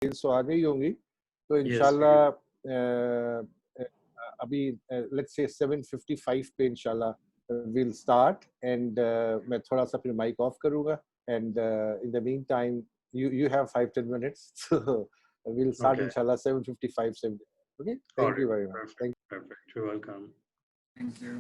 Details तो आ गई होंगी, तो Yes. इंशाल्लाह अभी लेट्स से 7:55 पे इंशाल्लाह विल स्टार्ट एंड मैं थोड़ा सा फिर माइक ऑफ करूंगा and in the mean time you have 5-10 minutes, so we'll start Okay. inshallah 7:55 7. Okay, All thank you right. very much. Perfect. Thank Perfect. You're welcome. Thank you.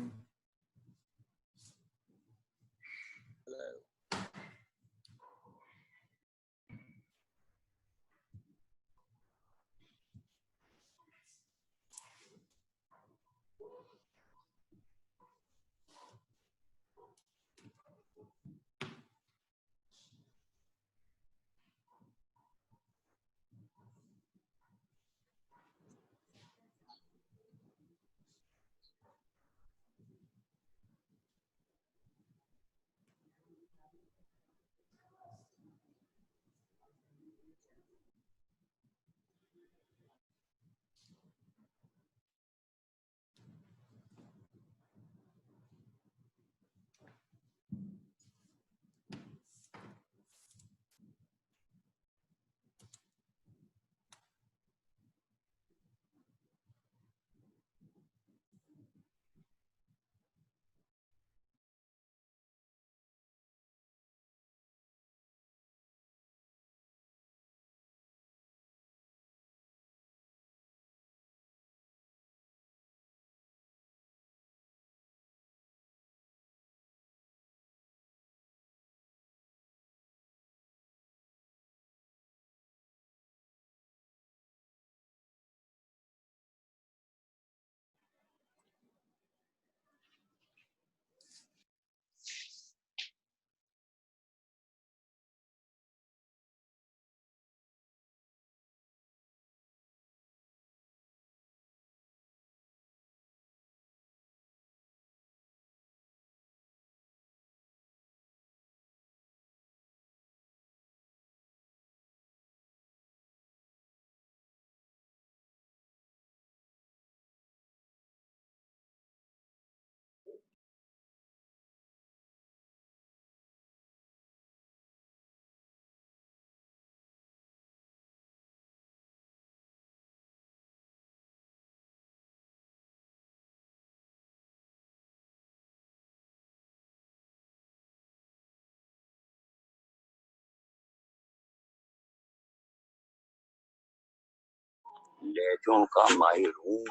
लहजों का माहिर हूँ,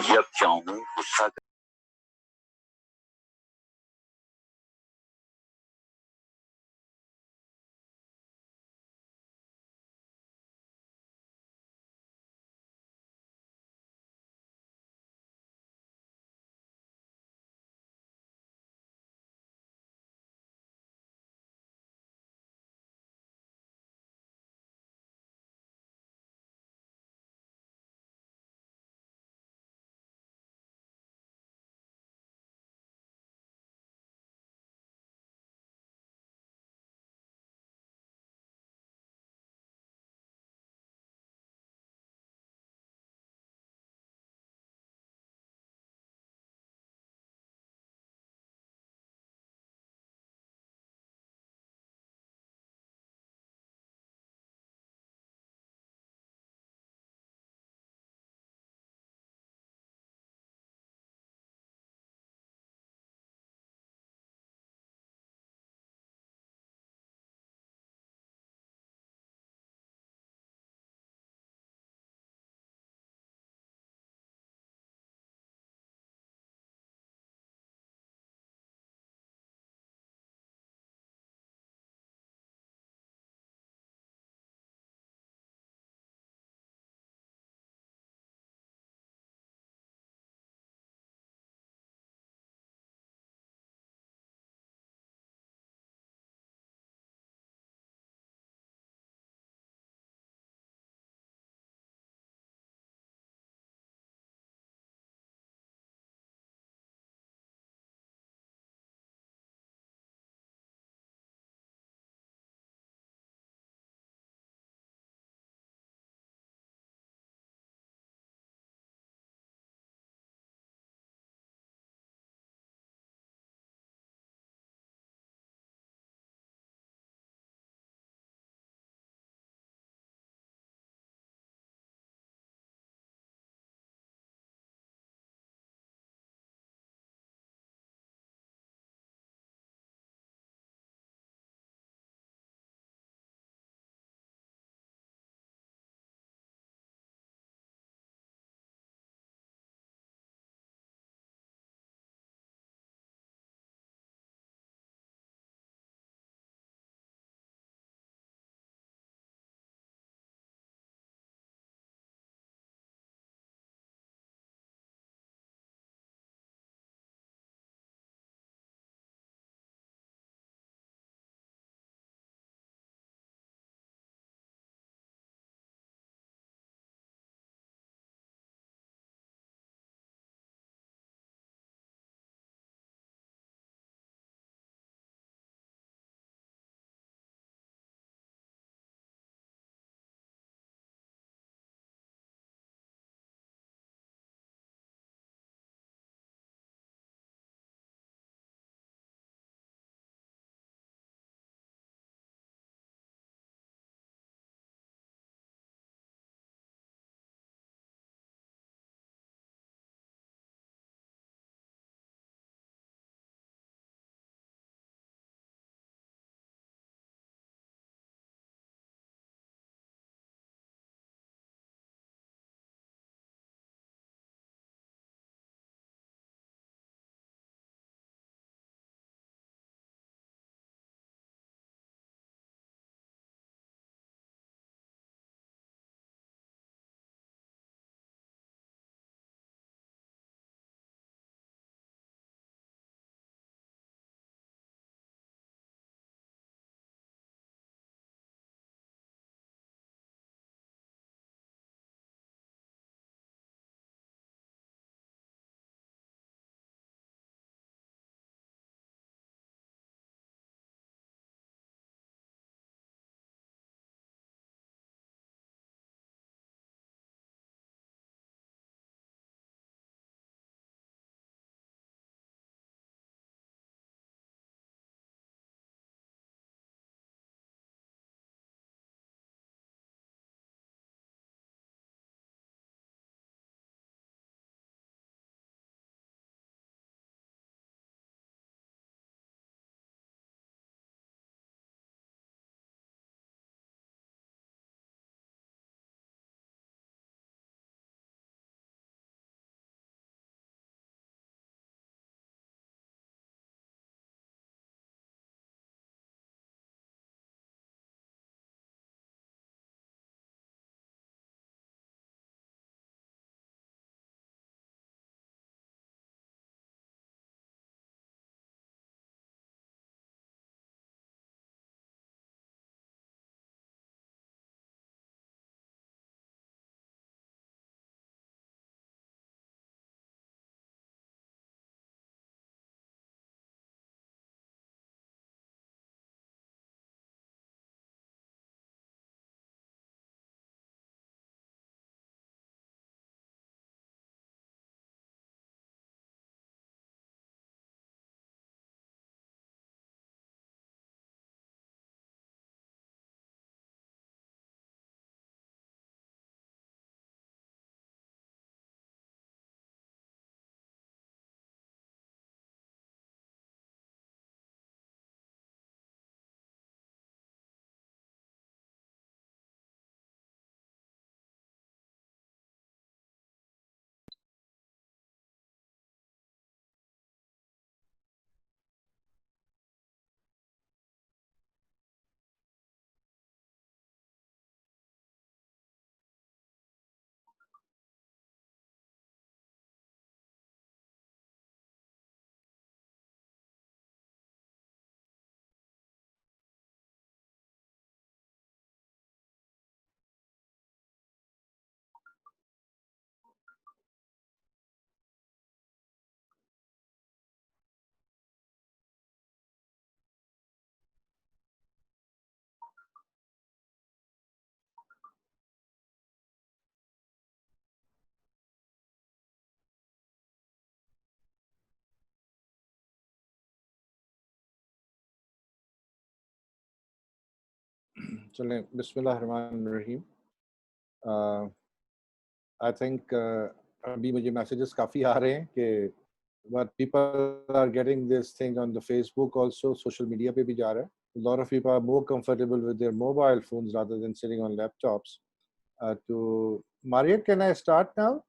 जब चाहूँ गुस्सा चलें बिस्मिल्लाहिर्रहमानिर्रहीम. आई थिंक अभी मुझे मैसेजेस काफ़ी आ रहे हैं कि but people are getting this thing on the Facebook also, social media पे भी जा रहा है. A lot of people are more comfortable with their mobile phones rather than sitting on laptops. To Mariette, can I start now?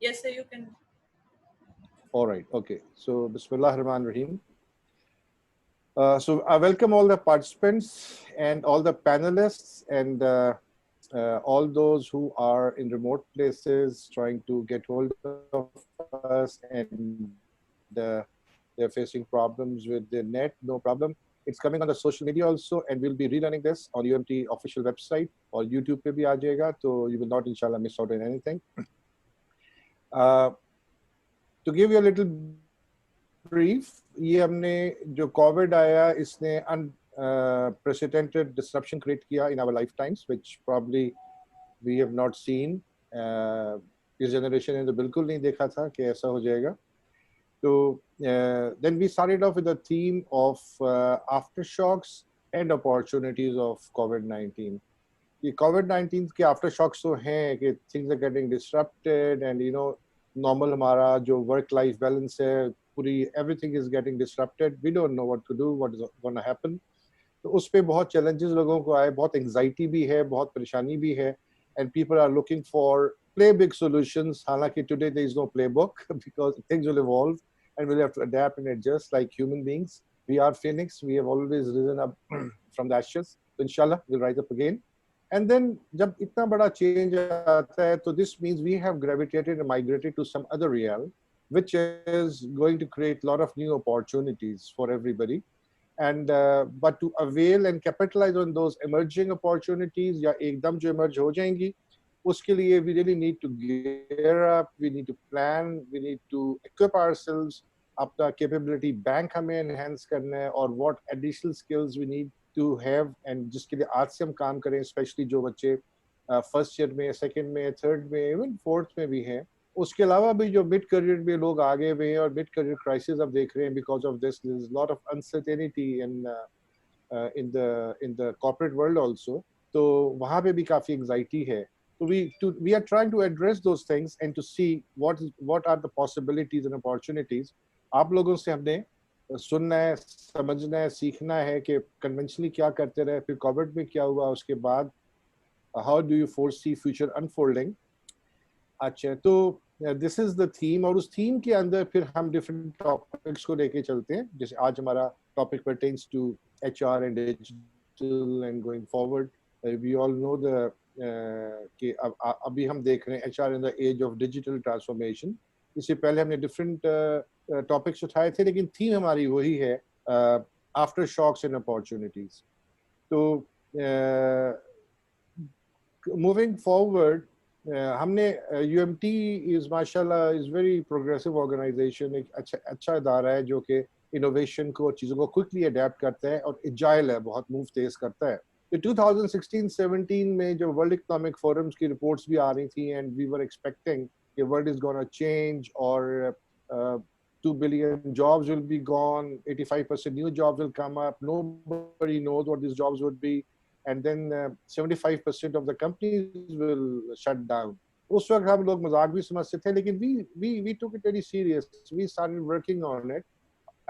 Yes, sir, you can. All right, okay. So Bismillahirrahmanirrahim. So I welcome all the participants and all the panelists and all those who are in remote places trying to get hold of us, and they're facing problems with the net. No problem. It's coming on the social media also, and we'll be rerunning this on UMT official website or YouTube पे भी आ जाएगा, so you will not inshallah miss out on anything. To give you a little brief, ये हमने जो Covid आया इसने unprecedented disruption create किया in our lifetimes, which probably we have not seen. इस generation ने तो बिल्कुल नहीं देखा था कि ऐसा हो जाएगा. So then we started off with the theme of aftershocks and opportunities of COVID-19. The COVID-19 के aftershocks तो हैं कि things are getting disrupted, and you know normal हमारा जो work-life balance है पूरी everything is getting disrupted. We don't know what to do, what is going to happen. तो उस पे बहुत challenges लोगों को आए, बहुत anxiety भी है, बहुत परेशानी भी है, and people are looking for play big solutions. हालांकि today there is no playbook because things will evolve and we'll have to adapt and adjust like human beings. We are phoenix. We have always risen up from the ashes. So inshallah we'll rise up again. And then जब इतना बड़ा change आता है, तो this means we have gravitated and migrated to some other realm, which is going to create a lot of new opportunities for everybody. And but to avail and capitalize on those emerging opportunities या एकदम जो emerge हो जाएंगी, उसके लिए we really need to gear up, we need to plan, we need to equip ourselves. अपना capability bank हमें enhance करना है, और what additional skills we need to have, and जिसके लिए आज से हम काम करें, especially जो बच्चे first year में, second में, third में, even fourth में भी हैं. उसके अलावा भी जो मिड करियर में लोग आगे हुए हैं और मिड करियर क्राइसिस अब देख रहे हैं, because of this there is lot of uncertainty in the corporate world also. तो वहाँ पे भी काफ़ी एंजाइटी है. तो we are trying to address those things and to see what are the possibilities and opportunities. आप लोगों से हमने सुनना है, समझना है, सीखना है कि कन्वेंशनली क्या करते रहे, फिर कोविड में क्या हुआ, उसके बाद how do you foresee future unfolding. अच्छा, तो दिस इज द थीम, और उस थीम के अंदर फिर हम डिफरेंट टॉपिक्स को लेके चलते हैं. जैसे आज हमारा topic pertains to HR and digital and going forward. We all know the कि अभी हम देख रहे हैं HR in the age of digital transformation. इससे पहले हमने डिफरेंट टॉपिक्स उठाए थे, लेकिन थीम हमारी वही है, आफ्टर शॉक्स एंड अपॉर्चुनिटीज. तो मूविंग फॉरवर्ड, हमने UMT इज माशाल्लाह इज वेरी प्रोग्रेसिव ऑर्गेनाइजेशन. एक अच्छा इदारा है जो कि इनोवेशन को, चीज़ों को क्विकली अडेप्ट करता है और एजाइल है, बहुत मूव तेज करता है. तो 2016-17 में जो वर्ल्ड इकोनॉमिक फोरम्स की रिपोर्ट्स भी आ रही थी, एंड वी वर एक्सपेक्टिंग कि वर्ल्ड इज गोना चेंज और 2 billion jobs will be gone, 85% new jobs will come up, nobody knows what these jobs would be, and then 75% of the companies will shut down. उस वक्त हम लोग मजाक भी समझते थे, लेकिन we took it very serious. We started working on it,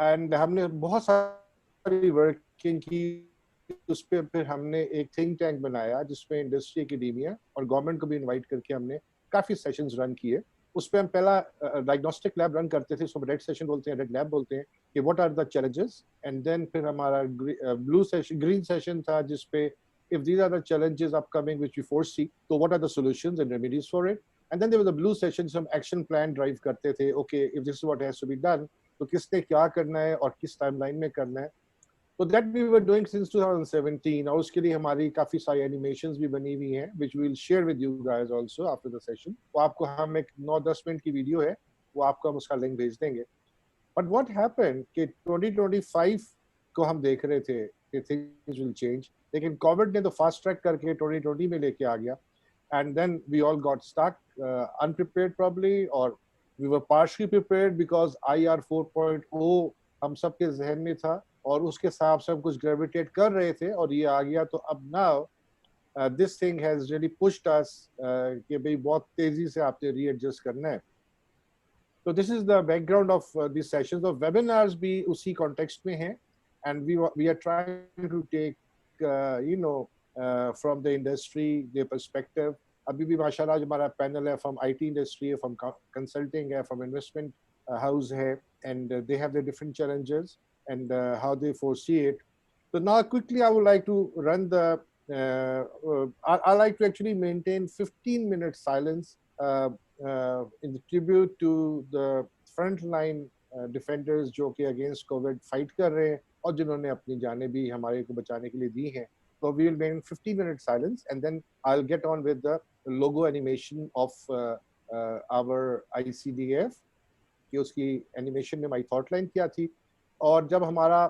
and हमने बहुत सारी वर्किंग की. उस पर फिर हमने एक थिंक टैंक बनाया जिसमें इंडस्ट्री, एकेडेमिया और गवर्नमेंट को भी इनवाइट करके हमने काफ़ी सेशंस रन किए. उस पर हम पहला डायग्नोस्टिक लैब रन करते थे, उसको रेड सेशन बोलते हैं, रेड लैब बोलते हैं, कि what are the challenges. And then फिर हमारा ब्लू सेशन, ग्रीन सेशन था, जिसपे if these are the challenges upcoming which we foresee, so what are the solutions and remedies for it. And then there was a blue session, some action plan drive करते थे. Okay, if this is what has to be done, तो किसने क्या करना है और किस timeline में करना है. So that we were doing since 2017, और उसके लिए हमारी काफ़ी सारी एनिमेशंस भी बनी हुई हैं, which we will share with you guys also after the session. तो आपको हम एक 9-10 मिनट की वीडियो है, वो आपको हम उसका लिंक भेज देंगे. But what happened कि 2025 को हम देख रहे थे कि things will change, लेकिन कोविड ने तो फास्ट ट्रैक करके 2020 में लेके आ गया. And then we all got stuck, unprepared probably, or we were partially prepared because IR 4.0 हम सबके जहन में था, और उसके हिसाब से हम कुछ ग्रेविटेट कर रहे थे और ये आ गया। तो अब now this thing has really pushed अस कि भाई बहुत तेजी से आपने रीएडजस्ट करना है। तो this is the background of this sessions of webinars भी उसी कॉन्टेक्स्ट में हैं। And we are trying to take you know from the industry the perspective. अभी भी माशाल्लाह हमारा पैनल है फ्रॉम आईटी इंडस्ट्री है, फ्रॉम कंसल्टिंग है, फ्रॉम इन्वेस्टमेंट हाउस है, and they have the different challenges and how they foresee it. So now quickly I would like to run the I like to actually maintain 15 minutes silence in the tribute to the frontline defenders जो कि against COVID fight कर रहे हैं और जिन्होंने अपनी जानें भी हमारे को बचाने के लिए दी हैं। So we will maintain 15 minutes silence and then I'll get on with the logo animation of our ICDF कि उसकी एनिमेशन में माई थॉट लाइन क्या थी। और जब हमारा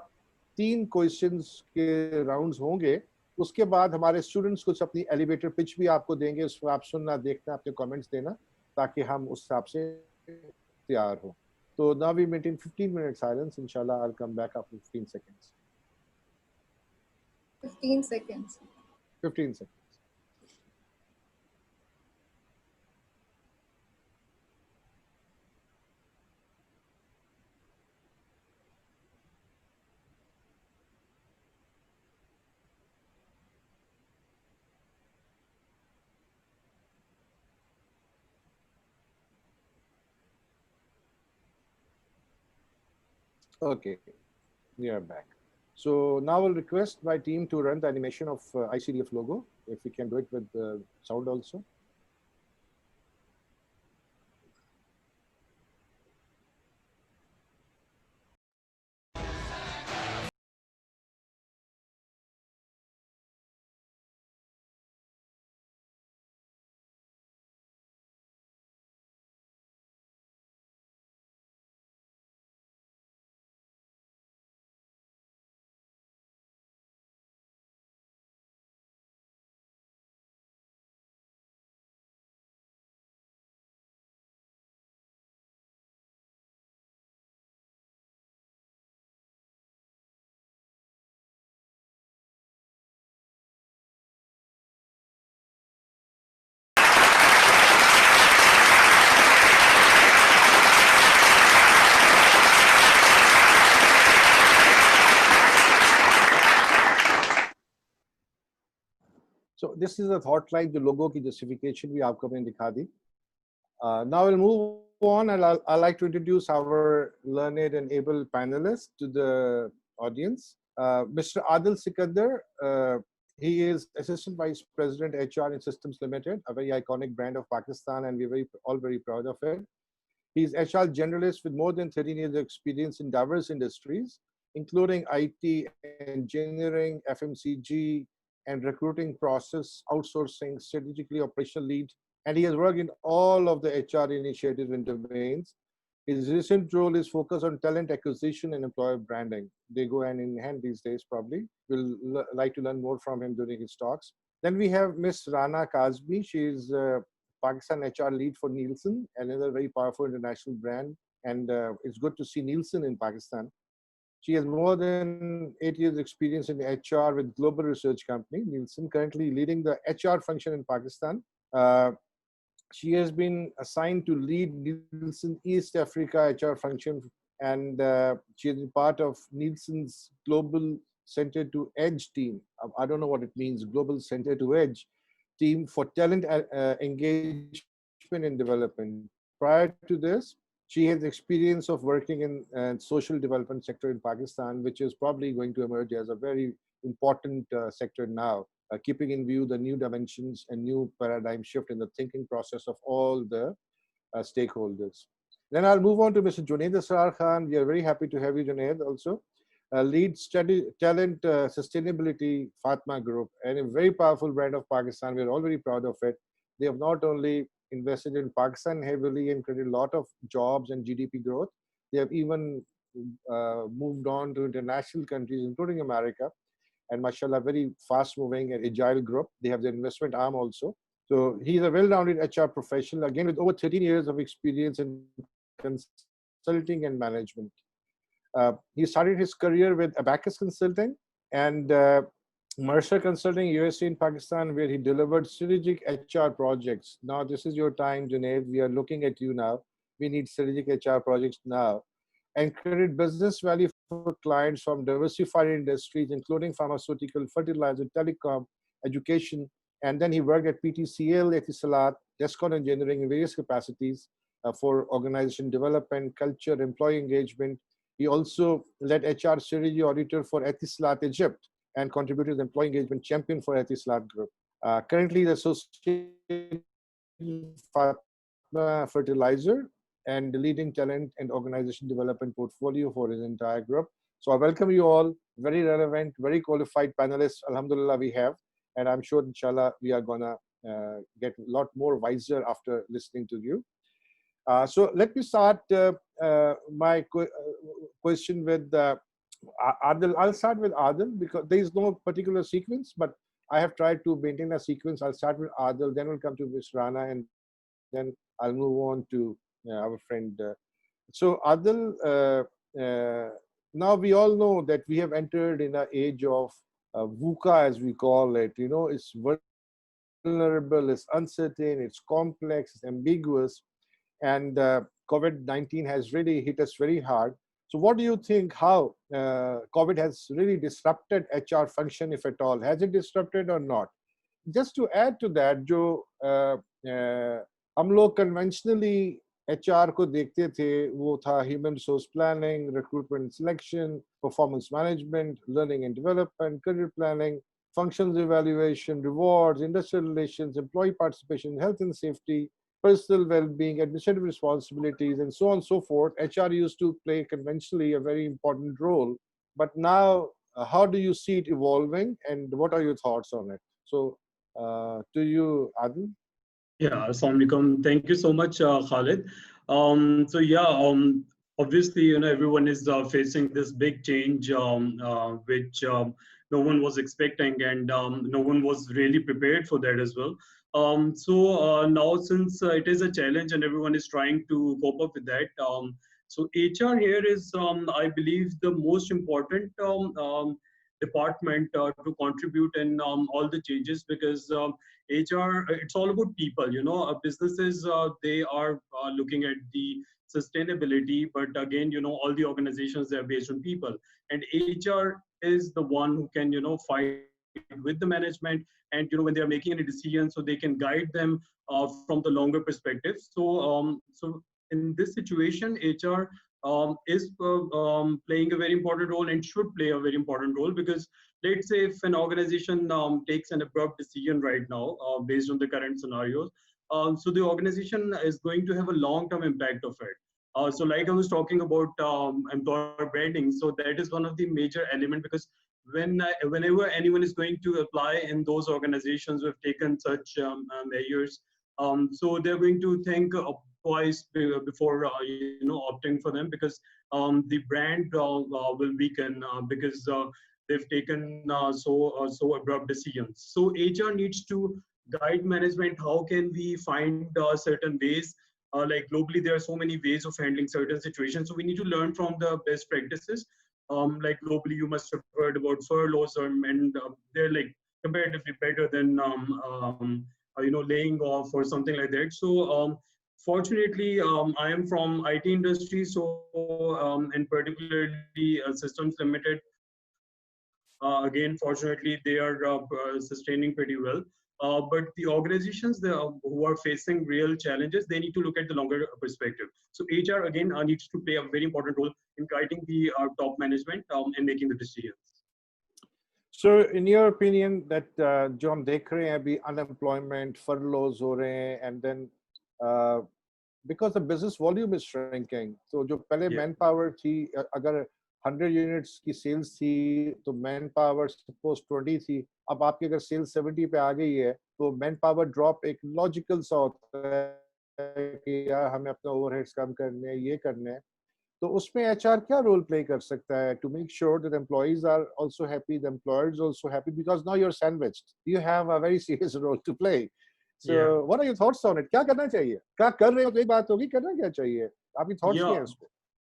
3 क्वेश्चंस के राउंड्स होंगे उसके बाद हमारे स्टूडेंट्स कुछ अपनी एलिवेटर पिच भी आपको देंगे, उसको आप सुनना, देखना, अपने कमेंट्स देना ताकि हम उस हिसाब से तैयार हो। तो now we maintain 15 minute silence, इंशाल्लाह I will come back after 15 seconds. 15 seconds. 15 seconds. Okay, we are back. So now I'll request my team to run the animation of ICDF logo. If we can do it with sound also. So this is a thought line, the logo की justification भी आपको मैंने दिखा दी. Now we'll move on, and I'd like to introduce our learned and able panelists to the audience. Mr. Adil Sikandar, he is Assistant Vice President HR in Systems Limited, a very iconic brand of Pakistan, and we're all very proud of it. He's HR generalist with more than 13 years of experience in diverse industries, including IT, engineering, FMCG, and recruiting process, outsourcing, strategically operational lead. And he has worked in all of the HR initiatives and domains. His recent role is focused on talent acquisition and employer branding. They go hand in hand these days, probably. We'll like to learn more from him during his talks. Then we have Miss Rana Kazmi. She's Pakistan HR lead for Nielsen, another very powerful international brand. And it's good to see Nielsen in Pakistan. She has more than 8 years experience in HR with global research company, Nielsen, currently leading the HR function in Pakistan. She has been assigned to lead Nielsen East Africa HR function, and she is part of Nielsen's Global Center to Edge team. I don't know what it means, Global Center to Edge team for talent engagement and development. Prior to this, she has experience of working in social development sector in Pakistan, which is probably going to emerge as a very important sector now, keeping in view the new dimensions and new paradigm shift in the thinking process of all the stakeholders. Then I'll move on to Mr. Junaid Asrar Khan. We are very happy to have you, Junaid, also. Lead study talent sustainability Fatma Group, and a very powerful brand of Pakistan. We're all very proud of it. They have not only invested in Pakistan heavily and created a lot of jobs and GDP growth, they have even moved on to international countries, including America. And mashallah, very fast moving and agile group. They have the investment arm also. So he's a well-rounded HR professional, again, with over 13 years of experience in consulting and management. He started his career with Abacus Consulting and Mercer Consulting, USA and Pakistan, where he delivered strategic HR projects. Now, this is your time, Junaid. We are looking at you now. We need strategic HR projects now. And created business value for clients from diversified industries, including pharmaceutical, fertilizer, telecom, education. And then he worked at PTCL, Etisalat, Descon Engineering in various capacities for organization development, culture, employee engagement. He also led HR strategy auditor for Etisalat, Egypt, and contributed as employee engagement champion for Etisalat Group. Currently, the associate Fatma Fertilizer and leading talent and organization development portfolio for his entire group. So I welcome you all. Very relevant, very qualified panelists. Alhamdulillah, we have, and I'm sure, inshallah, we are gonna get a lot more wiser after listening to you. So let me start my question with Adil. I'll start with Adil because there is no particular sequence, but I have tried to maintain a sequence. I'll start with Adil, then we'll come to Ms. Rana, and then I'll move on to our friend. So Adil, now we all know that we have entered in an age of VUCA, as we call it. You know, it's vulnerable, it's uncertain, it's complex, it's ambiguous, and COVID-19 has really hit us very hard. So what do you think, how COVID has really disrupted HR function, if at all? Has it disrupted or not? Just to add to that, जो हम लोग conventionally HR को देखते थे, वो था human resource planning, recruitment selection, performance management, learning and development, career planning, functions evaluation, rewards, industrial relations, employee participation, health and safety, personal well-being, administrative responsibilities, and so on and so forth. HR used to play conventionally a very important role. But now, how do you see it evolving, and what are your thoughts on it? So, to you, Adil. Yeah, Assalamu alaikum. Thank you so much, Khalid. So yeah, obviously, you know, everyone is facing this big change, which no one was expecting, and no one was really prepared for that as well. So now, since it is a challenge and everyone is trying to cope up with that, so HR here is, I believe, the most important department to contribute in all the changes, because HR, it's all about people. You know, businesses, they are looking at the sustainability, but again, you know, all the organizations, they're based on people, and HR is the one who can, you know, fight with the management, and, you know, when they are making any decisions, so they can guide them from the longer perspective. So so in this situation, HR is playing a very important role and should play a very important role, because let's say if an organization takes an abrupt decision right now based on the current scenarios, so the organization is going to have a long-term impact of it. So like I was talking about employer branding, so that is one of the major elements, because whenever anyone is going to apply in those organizations who have taken such measures, so they're going to think twice before you know, opting for them, because the brand will weaken because they've taken so abrupt decisions. So HR needs to guide management. How can we find certain ways? Like globally, there are so many ways of handling certain situations. So we need to learn from the best practices. Like globally, you must have heard about furloughs, and they're like comparatively better than you know, laying off or something like that. So fortunately, I am from IT industry, so and particularly Systems Limited. Again, fortunately, they are sustaining pretty well. But the organizations who are facing real challenges, they need to look at the longer perspective. So HR again needs to play a very important role in guiding the top management and making the decisions. So, in your opinion, that जो हम देख रहे हैं अभी unemployment, furloughs हो रहे हैं, and then because the business volume is shrinking, so जो पहले manpower थी, अगर 100 units की sales थी, तो manpower suppose 20 थी, अब आपकी अगर sales 70 पे आ गई है, तो manpower drop एक logical सा होता है कि यार हमें अपना overheads कम करने हैं, ये करने हैं. तो उसमें HR क्या role play कर सकता है to make sure that employees are also happy, the employers also happy, because now you're sandwiched. You have a very serious role to play. So what are your thoughts on it? क्या करना चाहिए? क्या कर रहे हो तो एक बात होगी, करना क्या चाहिए? आपकी thoughts क्या हैं उस पे?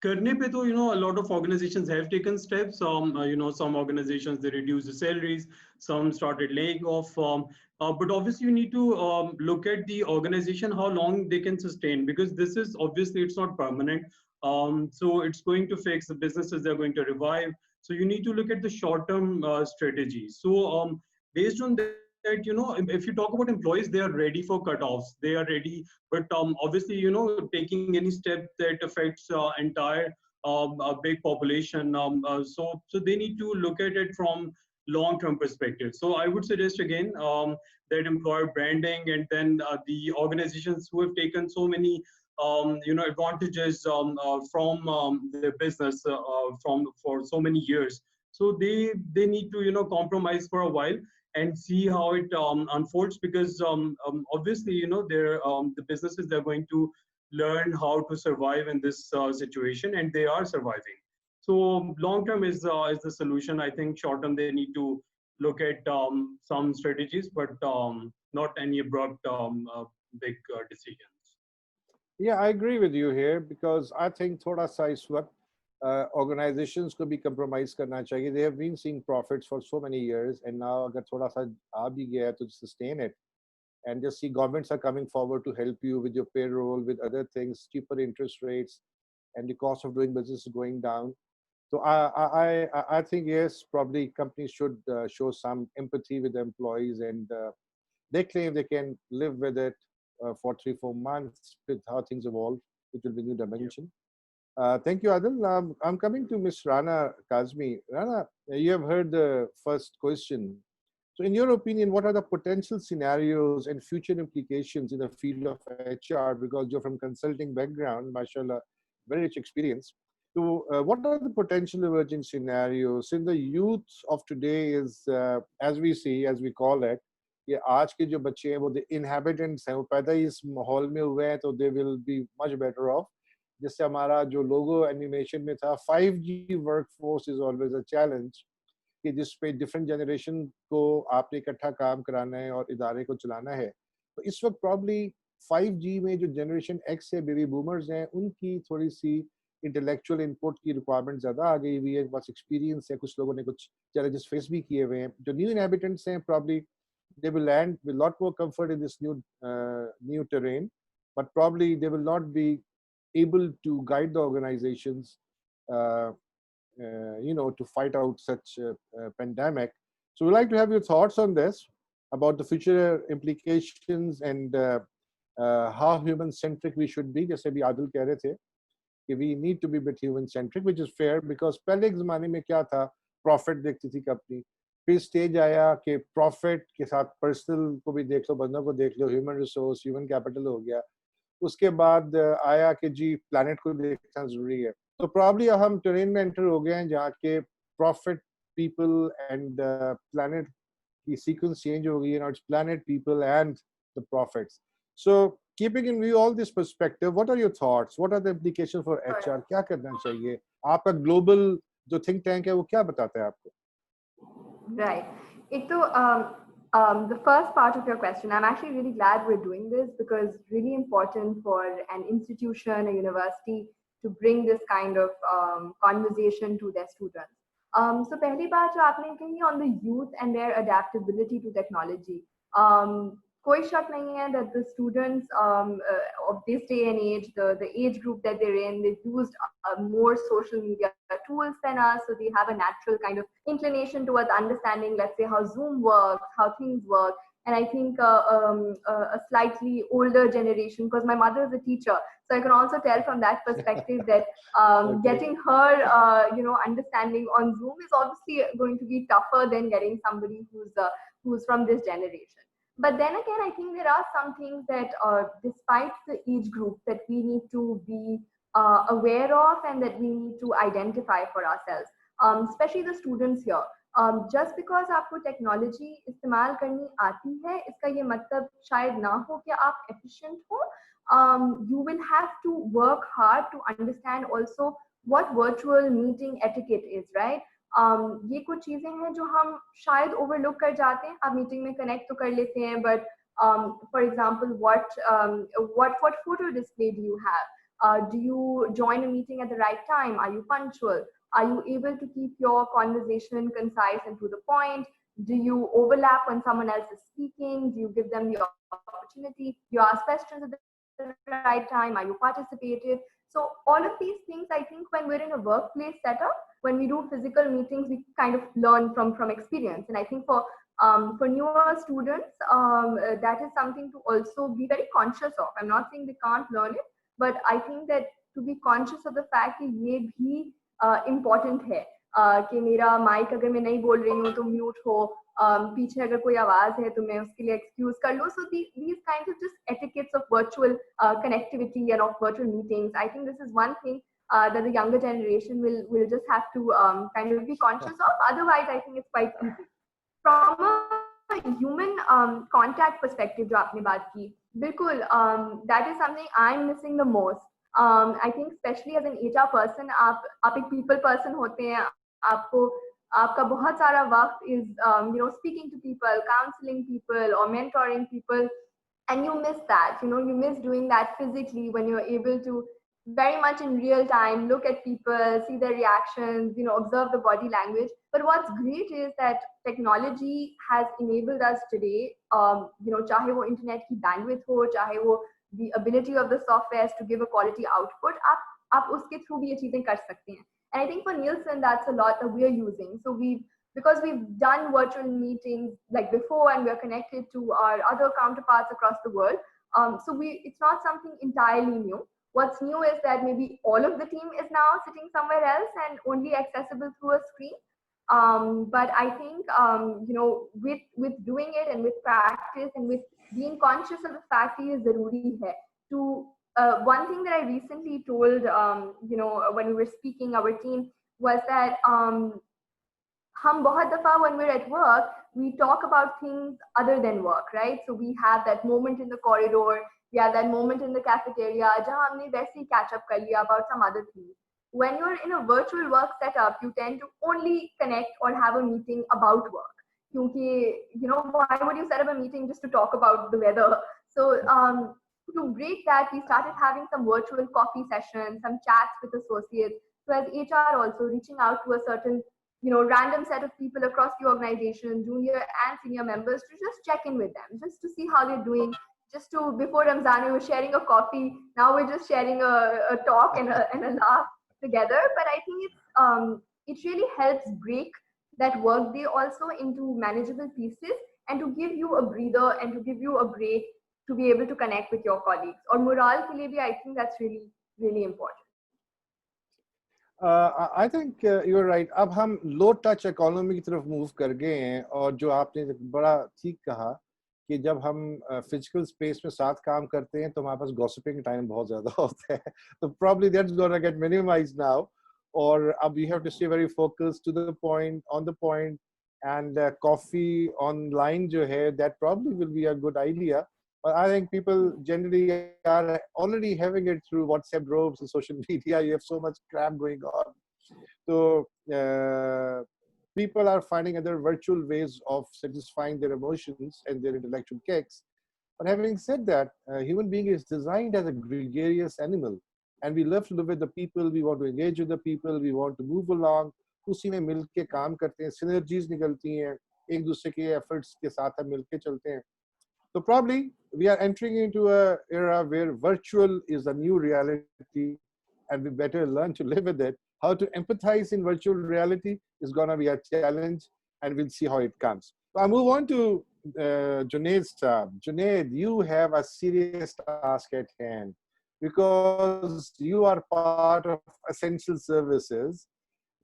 करने पे तो a lot of organizations have taken steps. Some organizations, they reduce the salaries, some started laying off, but obviously you need to look at the organization, how long they can sustain, because this is obviously, it's not permanent. So it's going to fix the businesses, they're going to revive. So you need to look at the short term strategy. So based on that, if you talk about employees, they are ready for cutoffs, they are ready, but obviously, taking any step that affects entire a big population, so they need to look at it from long term perspective. So I would suggest again, that employer branding, and then the organizations who have taken so many advantages from their business from for so many years, so they need to compromise for a while and see how it unfolds, because obviously the businesses, they're going to learn how to survive in this situation, and they are surviving. So long term is the solution. I think short term they need to look at some strategies, but not any abrupt big decisions. Yeah, I agree with you here because I think थोड़ा सा इस वक्त organizations को भी compromise करना चाहिए. They have been seeing profits for so many years, and now अगर थोड़ा सा आ भी गया है to sustain it, and just see governments are coming forward to help you with your payroll, with other things, cheaper interest rates, and the cost of doing business is going down. So I think yes, probably companies should show some empathy with the employees, and they claim they can live with it for 3-4 months with how things evolve. It will be new dimension. Thank you, Adil. I'm coming to Miss Rana Kazmi. Rana, you have heard the first question. So, in your opinion, what are the potential scenarios and future implications in the field of HR? Because you're from consulting background, mashallah, very rich experience. So, what are the potential emerging scenarios? In the youth of today is, as we see, as we call it, ये आज के जो बच्चे हैं वो the inhabitants हैं, वो पैदा ही इस माहौल में हुए हैं, तो they will be much better off. जिससे हमारा जो लोगो एनिमेशन में था 5G workforce is always a challenge, कि जिस पे डिफरेंट जनरेशन को आपने इकट्ठा काम कराना है और इदारे को चलाना है. तो इस वक्त प्रॉब्ली 5G में जो जनरेशन एक्स है, बेबी बूमर्स हैं, उनकी थोड़ी सी इंटेलेक्चुअल इनपुट की रिक्वायरमेंट ज़्यादा आ गई हुई है. बस एक्सपीरियंस है, कुछ लोगों ने कुछ चैलेंजेस फेस भी किए हुए हैं. जो न्यू इनहैबिटेंट्स हैं probably they will land with a lot more comfort in this new terrain, but probably they will not be able to guide the organizations to fight out such a pandemic. So we'd like to have your thoughts on this, about the future implications and how human-centric we should be. जैसे भी आदिल कह रहे थे कि we need to be a bit human-centric, which is fair because पहले के ज़माने में क्या था, profit देखती थी कंपनी, फिर स्टेज आया कि प्रॉफिट के साथ पर्सनल को भी देख लो, बंदों को देख लो, ह्यूमन रिसोर्स, ह्यूमन कैपिटल हो गया. उसके बाद आया कि जी प्लैनेट को देखना जरूरी है. तो प्रॉब्ली हम टेरेन में एंटर हो गए हैं जहाँ के प्रॉफिट पीपल एंड प्लैनेट की सीक्वेंस चेंज हो गई है. Now it's planet people and the profits. So keeping in view all this perspective, what are your thoughts, what are the implications for HR? क्या करना चाहिए? आपका ग्लोबल जो think tank है वो क्या बताता है आपको? Right. The first part of your question, I'm actually really glad we're doing this because it's really important for an institution, a university, to bring this kind of conversation to their students. So, पहली बात जो आपने कही on the youth and their adaptability to technology. कोई शक नहीं है that the students of this day and age, the age group that they're in, they've used more social media tools than us, so they have a natural kind of inclination towards understanding, let's say, how Zoom works, how things work. And I think a slightly older generation, because my mother is a teacher, so I can also tell from that perspective that getting her, understanding on Zoom is obviously going to be tougher than getting somebody who's from this generation. But then again, I think there are some things that, despite the age group, that we need to be aware of and that we need to identify for ourselves, especially the students here. Just because आपको technology इस्तेमाल करनी आती है, इसका ये मतलब शायद ना हो कि आप efficient हो. You will have to work hard to understand also what virtual meeting etiquette is, right? ये कुछ चीजें हैं जो हम शायद ओवरलुक कर जाते हैं. आप मीटिंग में कनेक्ट तो कर लेते हैं, but for example, what photo display do you have? Do you join a meeting at the right time? Are you punctual? Are you able to keep your conversation concise and to the point? Do you overlap when someone else is speaking? Do you give them the opportunity? Do you ask questions at the right time? Are you participative? So all of these things, I think when we're in a workplace setup, when we do physical meetings, we kind of learn from experience. And I think for newer students, that is something to also be very conscious of. I'm not saying they can't learn it, but I think that to be conscious of the fact that ये भी important है कि मेरा mic अगर मैं नहीं बोल रही हूँ तो म्यूट हो, पीछे अगर कोई आवाज है तो मैं उसके लिए एक्सक्यूज कर लूँ. So these kinds of just etiquettes of virtual connectivity and of virtual meetings, I think this is one thing that the younger generation will just have to kind of be conscious of. Otherwise, I think it's quite easy. From a human contact perspective, जो आपने बात की, बिल्कुल, that is something I'm missing the most. I think especially as an HR person, आप एक people person होते हैं, आपका बहुत सारा वक्त is speaking to people, counseling people or mentoring people, and you miss that. You miss doing that physically when you're able to very much in real time look at people, see their reactions, observe the body language. But what's great is that technology has enabled us today, चाहे वो internet की bandwidth हो, चाहे वो the ability of the software to give a quality output, आप उसके through भी ये चीजें कर सकते हैं. And I think for Nielsen, that's a lot that we're using. So because we've done virtual meetings like before, and we're connected to our other counterparts across the world, so it's not something entirely new. What's new is that maybe all of the team is now sitting somewhere else and only accessible through a screen. But I think with doing it and with practice and with being conscious of the fact that it is zaruri hai to one thing that I recently told when we were speaking our team was that हम बहुत दफा when we're at work we talk about things other than work, right? So we have that moment in the corridor, we have that moment in the cafeteria जहाँ हमने वैसे ही catch up कर लिया about some other things. When you're in a virtual work setup, you tend to only connect or have a meeting about work. क्योंकि why would you set up a meeting just to talk about the weather? So to break that, we started having some virtual coffee sessions, some chats with associates. So as HR also reaching out to a certain random set of people across the organization, junior and senior members, to just check in with them, just to see how they're doing. Just to, before Ramzan, we were sharing a coffee. Now we're just sharing a talk and a laugh together. But I think it really helps break that workday also into manageable pieces and to give you a breather and to give you a break to be able to connect with your colleagues. Or morale ke liye bhi, I think that's really, really important. I think you're right. अब हम low touch economy की तरफ move कर गए हैं, और जो आपने बड़ा ठीक कहा कि जब हम physical space में साथ काम करते हैं तो हमारे पास gossiping time बहुत ज़्यादा होता है. So probably that's gonna get minimized now. Or we have to stay very focused, to the point, on the point, and coffee online जो है, that probably will be a good idea. But I think people generally are already having it through WhatsApp groups and social media. You have so much crap going on. So people are finding other virtual ways of satisfying their emotions and their intellectual kicks. But having said that, a human being is designed as a gregarious animal. And we love to live with the people, we want to engage with the people, we want to move along. उसी में मिल के काम करते हैं, synergies निकलती हैं, एक दूसरे के efforts के साथ हम मिल के चलते हैं. So probably we are entering into an era where virtual is the new reality, and we better learn to live with it. How to empathize in virtual reality is going to be a challenge, and we'll see how it comes. So I move on to Junaid Saab. Junaid, you have a serious task at hand because you are part of essential services,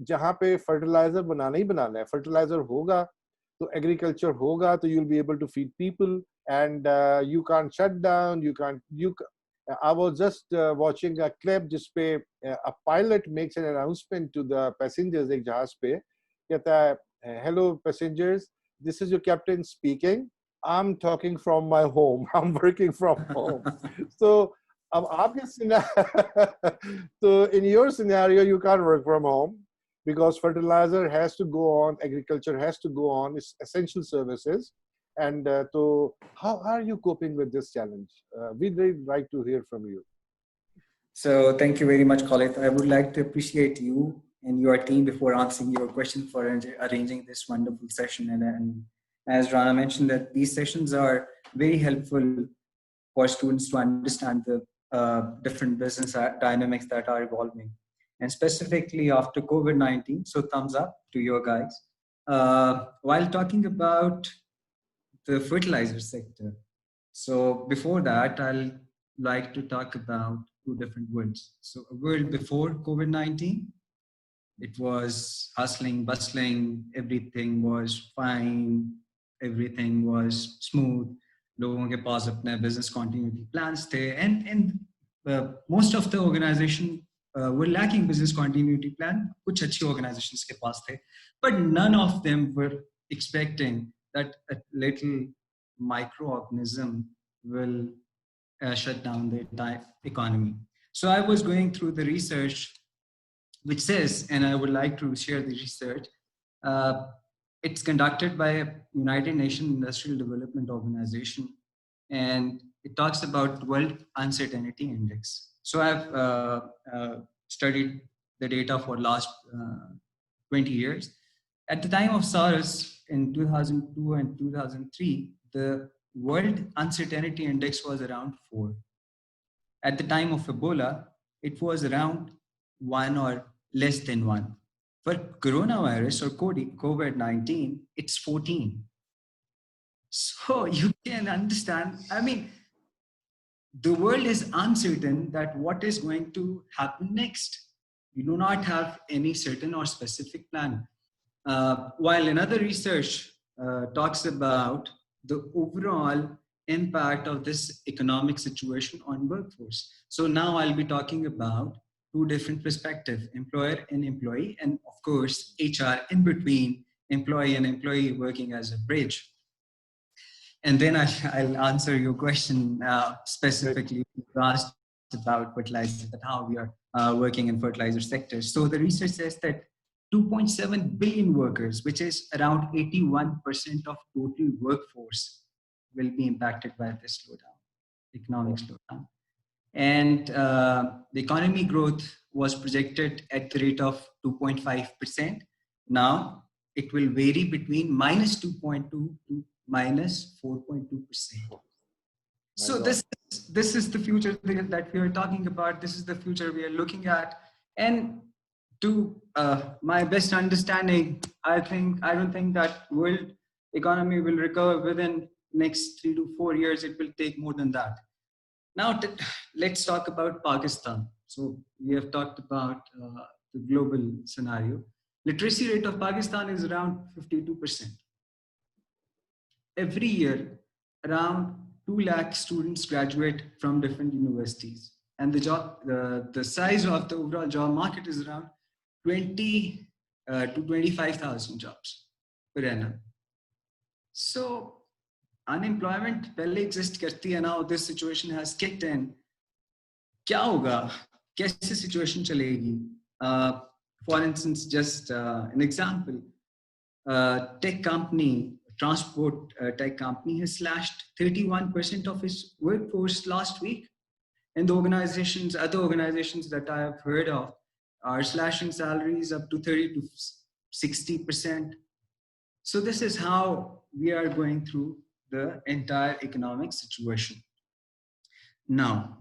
जहाँ पे fertilizer बनाना ही बनाना है. Fertilizer होगा तो agriculture होगा तो you'll be able to feed people. And you can't shut down, I was just watching a clip जिस पे a pilot makes an announcement to the passengers एक जहाज पे, कहता है, hello passengers, this is your captain speaking, I'm talking from my home, I'm working from home. So अब आपके so in your scenario you can't work from home because fertilizer has to go on, agriculture has to go on, it's essential services. And so how are you coping with this challenge? We'd really like to hear from you. So thank you very much, Khalid. I would like to appreciate you and your team before answering your question for arranging this wonderful session. And as Rana mentioned, that these sessions are very helpful for students to understand the different business dynamics that are evolving. And specifically after COVID-19, so thumbs up to your guys. While talking about the fertilizer sector, so before that, I'll like to talk about two different worlds. So a world before COVID-19, it was hustling, bustling, everything was fine, everything was smooth. लोगों के पास अपने business continuity plans थे, and most of the organization were lacking business continuity plan. कुछ अच्छी organizations के पास थे, but none of them were expecting that a little microorganism will shut down the entire economy. So I was going through the research which says, and I would like to share the research, it's conducted by a United Nations Industrial Development Organization, and it talks about World Uncertainty Index. So I've studied the data for last 20 years. At the time of SARS in 2002 and 2003, the World Uncertainty Index was around 4. At the time of Ebola, it was around 1 or less than 1. For coronavirus or COVID-19, it's 14. So you can understand, I mean, the world is uncertain that what is going to happen next. You do not have any certain or specific plan. While another research talks about the overall impact of this economic situation on workforce. So now I'll be talking about two different perspectives, employer and employee, and of course, HR in between, employee and employee working as a bridge. And then I'll answer your question specifically. You asked about fertilizer, that how we are working in fertilizer sectors. So the research says that 2.7 billion workers, which is around 81% of total workforce, will be impacted by this slowdown, economic slowdown. And the economy growth was projected at the rate of 2.5%. Now it will vary between minus 2.2 to minus 4.2%. So this is the future that we are talking about. This is the future we are looking at. And to my best understanding, I don't think that world economy will recover within next 3 to 4 years. It will take more than that. Now let's talk about Pakistan. So we have talked about the global scenario. Literacy rate of Pakistan is around 52%. Every year, around 2 lakh students graduate from different universities, and the size of the overall job market is around 20 to 25,000 jobs per annum. So unemployment पहले exist करती है, now this situation has kicked in. क्या होगा? कैसे situation चलेगी? For instance, just an example, tech company, transport tech company has slashed 31% of its workforce last week. And the other organizations that I have heard of are slashing salaries up to 30 to 60%. So this is how we are going through the entire economic situation. Now,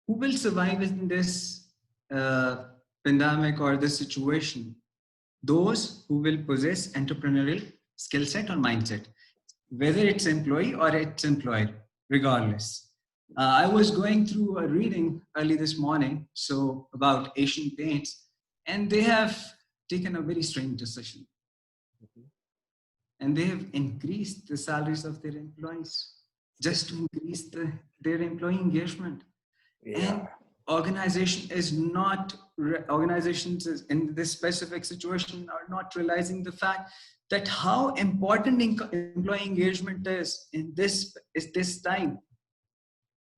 who will survive in this pandemic or this situation? Those who will possess entrepreneurial skill set or mindset, whether it's employee or it's employer, regardless. I was going through a reading early this morning, so about Asian Paints, and they have taken a very strange decision. And they have increased the salaries of their employees just to increase their employee engagement. Yeah. And organizations in this specific situation are not realizing the fact that how important employee engagement is in this time.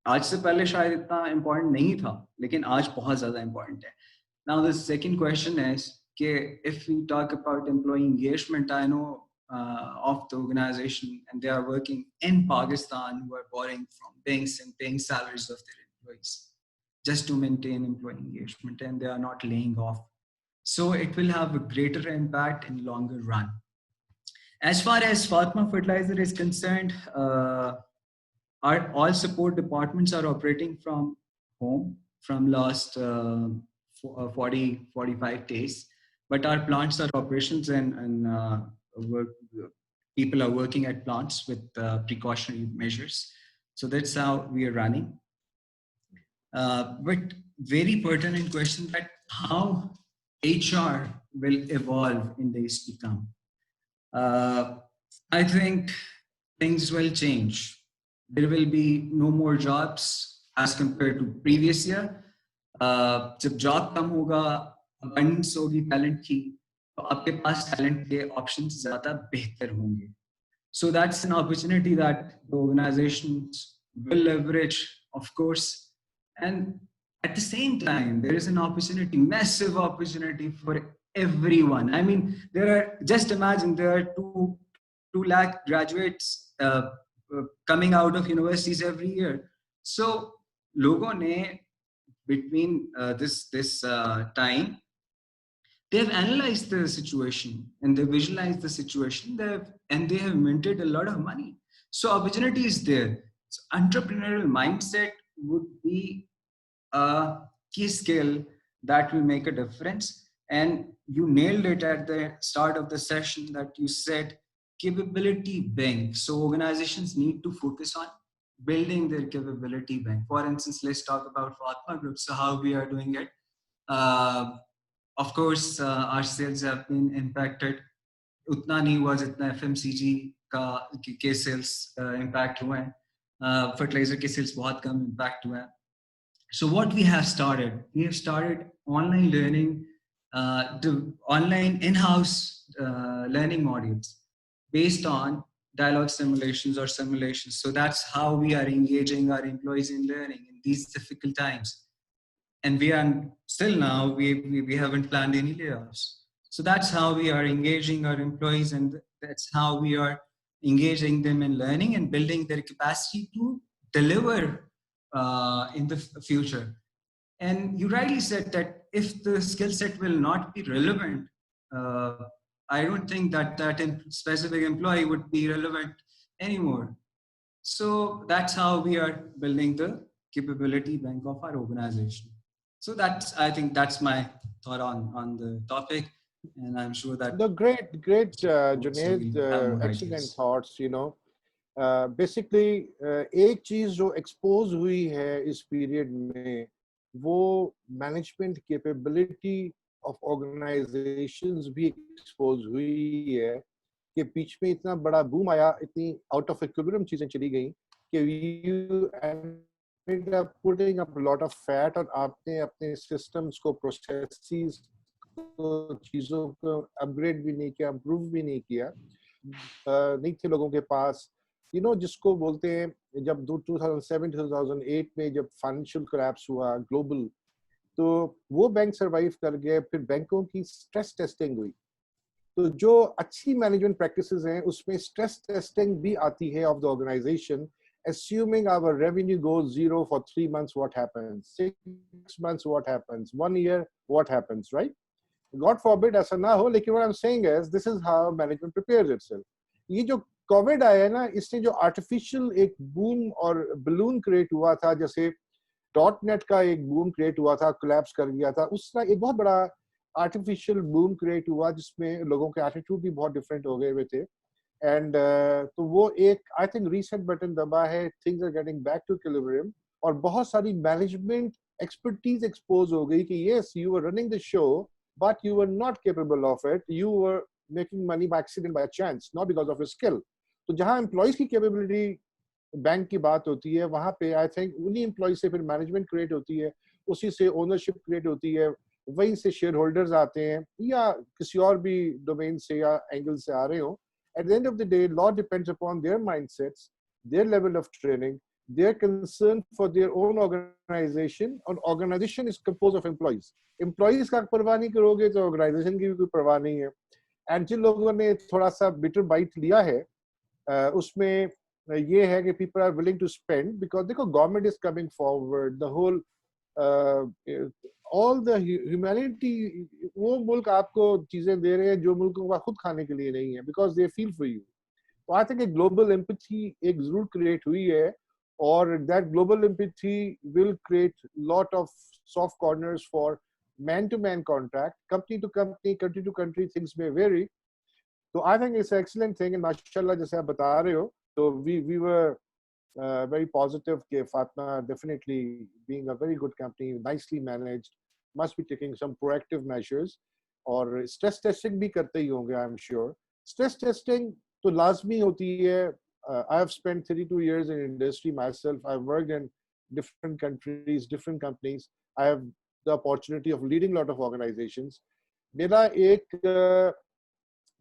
आज से पहले शायद इतना important नहीं था, लेकिन आज बहुत ज़्यादा important है. Now the second question is कि if we talk about employee engagement, I know of the organization, and they are working in Pakistan, who are borrowing from banks and paying salaries of their employees just to maintain employee engagement, and they are not laying off. So it will have a greater impact in longer run. As far as Fatma Fertilizer is concerned, our all support departments are operating from home from last 45 days, but our plants are operations and people are working at plants with precautionary measures. So that's how we are running. But very pertinent question that how HR will evolve in days to come. I think things will change. There will be no more jobs as compared to previous year. जब job कम होगा, abundance होगी talent की, तो आपके पास talent के options ज़्यादा बेहतर होंगे. So that's an opportunity that the organizations will leverage, of course. And at the same time, there is an opportunity, massive opportunity for everyone. I mean, just imagine there are 2 lakh graduates coming out of universities every year. So, logon ne between this time, they've analyzed the situation and they visualized the situation. They have minted a lot of money. So opportunity is there. So entrepreneurial mindset would be a key skill that will make a difference. And you nailed it at the start of the session that you said capability bank. So organizations need to focus on building their capability bank. For instance, let's talk about Fatma Group. So how we are doing it. Of course, our sales have been impacted. Utna nahi hua jitna FMCG के sales impact हुए हैं. Fertilizer के sales बहुत कम impact हुए हैं. So what we have started online learning, the online in-house learning modules based on dialogue simulations or simulations. So that's how we are engaging our employees in learning in these difficult times. And we are still now, we haven't planned any layoffs. So that's how we are engaging our employees, and that's how we are engaging them in learning and building their capacity to deliver in the future. And you rightly said that if the skill set will not be relevant, I don't think that specific employee would be relevant anymore. So that's how we are building the capability bank of our organization. So I think that's my thought on the topic, and I'm sure that the great Junaid, excellent thoughts. You know, basically एक चीज जो expose हुई है इस period में वो management capability of organizations भी expose हुई है कि बीच में इतना बड़ा boom आया, इतनी out of equilibrium चीजें चली गई कि you ended up putting up a lot of fat और आपने अपने systems को processes को चीजों को upgrade भी नहीं किया, improve भी नहीं किया, नहीं थे लोगों के पास, you know, जिसको बोलते हैं जब 2007-2008 में जब financial collapse हुआ global, तो वो बैंक survive कर गए. फिर बैंकों की stress testing हुई, तो जो अच्छी management practices हैं उसमें stress testing भी आती है of the organization. Assuming our revenue goes zero for 3 months, what happens? 6 months, what happens? 1 year, what happens, right? God forbid ऐसा ना हो, लेकिन what I'm saying is this is how management prepares itself. ये जो COVID आया है ना, इसने जो artificial एक boom और balloon create हुआ था, जैसे .NET का एक boom create हुआ था, collapse कर गया था, उसका एक बहुत बड़ा artificial boom create हुआ जिसमें लोगों के attitude भी बहुत different हो गए हुए थे. And तो वो एक I think reset button दबा है, things are getting back to equilibrium, और बहुत सारी management expertise expose हो गई कि yes, you were running the show, but you were not capable of it. You were making money by accident, by chance, not because of your skill. तो जहाँ employees की capability bank की बात होती है, वहाँ पे I think उन्हीं employees से फिर management create होती है, उसी से ownership create होती है, वहीं से shareholders आते हैं या किसी और भी domain से या angle से आ रहे हो. At the end of the day, law depends upon their mindsets, their level of training, their concern for their own organization. An organization is composed of employees. Employees का परवाह नहीं करोगे तो organization की भी कोई परवाह नहीं है. And जिन लोगों ने थोड़ा सा bitter bite लिया है, उसमें ये है कि people are willing to spend because देखो government is coming forward. The whole all the humanity, वो मुल्क आपको चीजें दे रहे हैं जो मुल्क को खुद खाने के लिए नहीं है, because they feel for you. तो I think a global empathy एक जरूर create हुई है, और that global empathy will create lot of soft corners for man-to-man contact, company to company, country to country, things may vary. So I think it's an excellent thing, and mashallah, जैसे आप बता रहे हो, so we were very positive कि Fatma definitely being a very good company, nicely managed, must be taking some proactive measures, और stress testing भी करते ही होंगे, I'm sure. Stress testing तो लाजमी होती है. I have spent 32 years in industry myself. I've worked in different countries, different companies. I have the opportunity of leading a lot of organizations. मेरा एक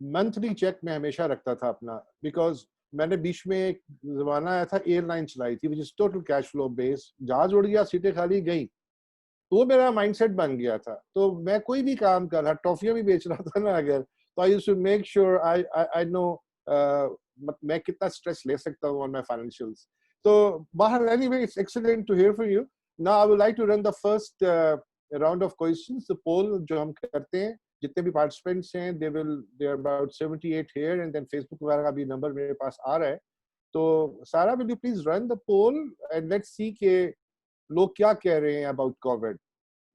मंथली चेक मैं हमेशा रखता था अपना, बिकॉज मैंने बीच में एक जमाना आया था, एयरलाइन चलाई थी, which is total cash flow based. जहाज उड़ गया, सीटें खाली गई, तो मेरा माइंडसेट बन गया था. तो मैं कोई भी काम कर रहा, टॉफियां भी बेच रहा था ना अगर, तो I used to make sure I know मैं कितना स्ट्रेस ले सकता हूँ ऑन माय फाइनेंशियल्स. तो बाहर anyway, it's excellent to hear from you. Now I would like to run the first round of questions, the poll जो हम करते हैं. जितने भी पार्टिसिपेंट्स हैं, they are about 78 here, and then Facebook वगैरह का भी नंबर मेरे पास आ रहा है. तो सारा, will you please run the poll and let's see के लोग क्या कह रहे हैं about COVID.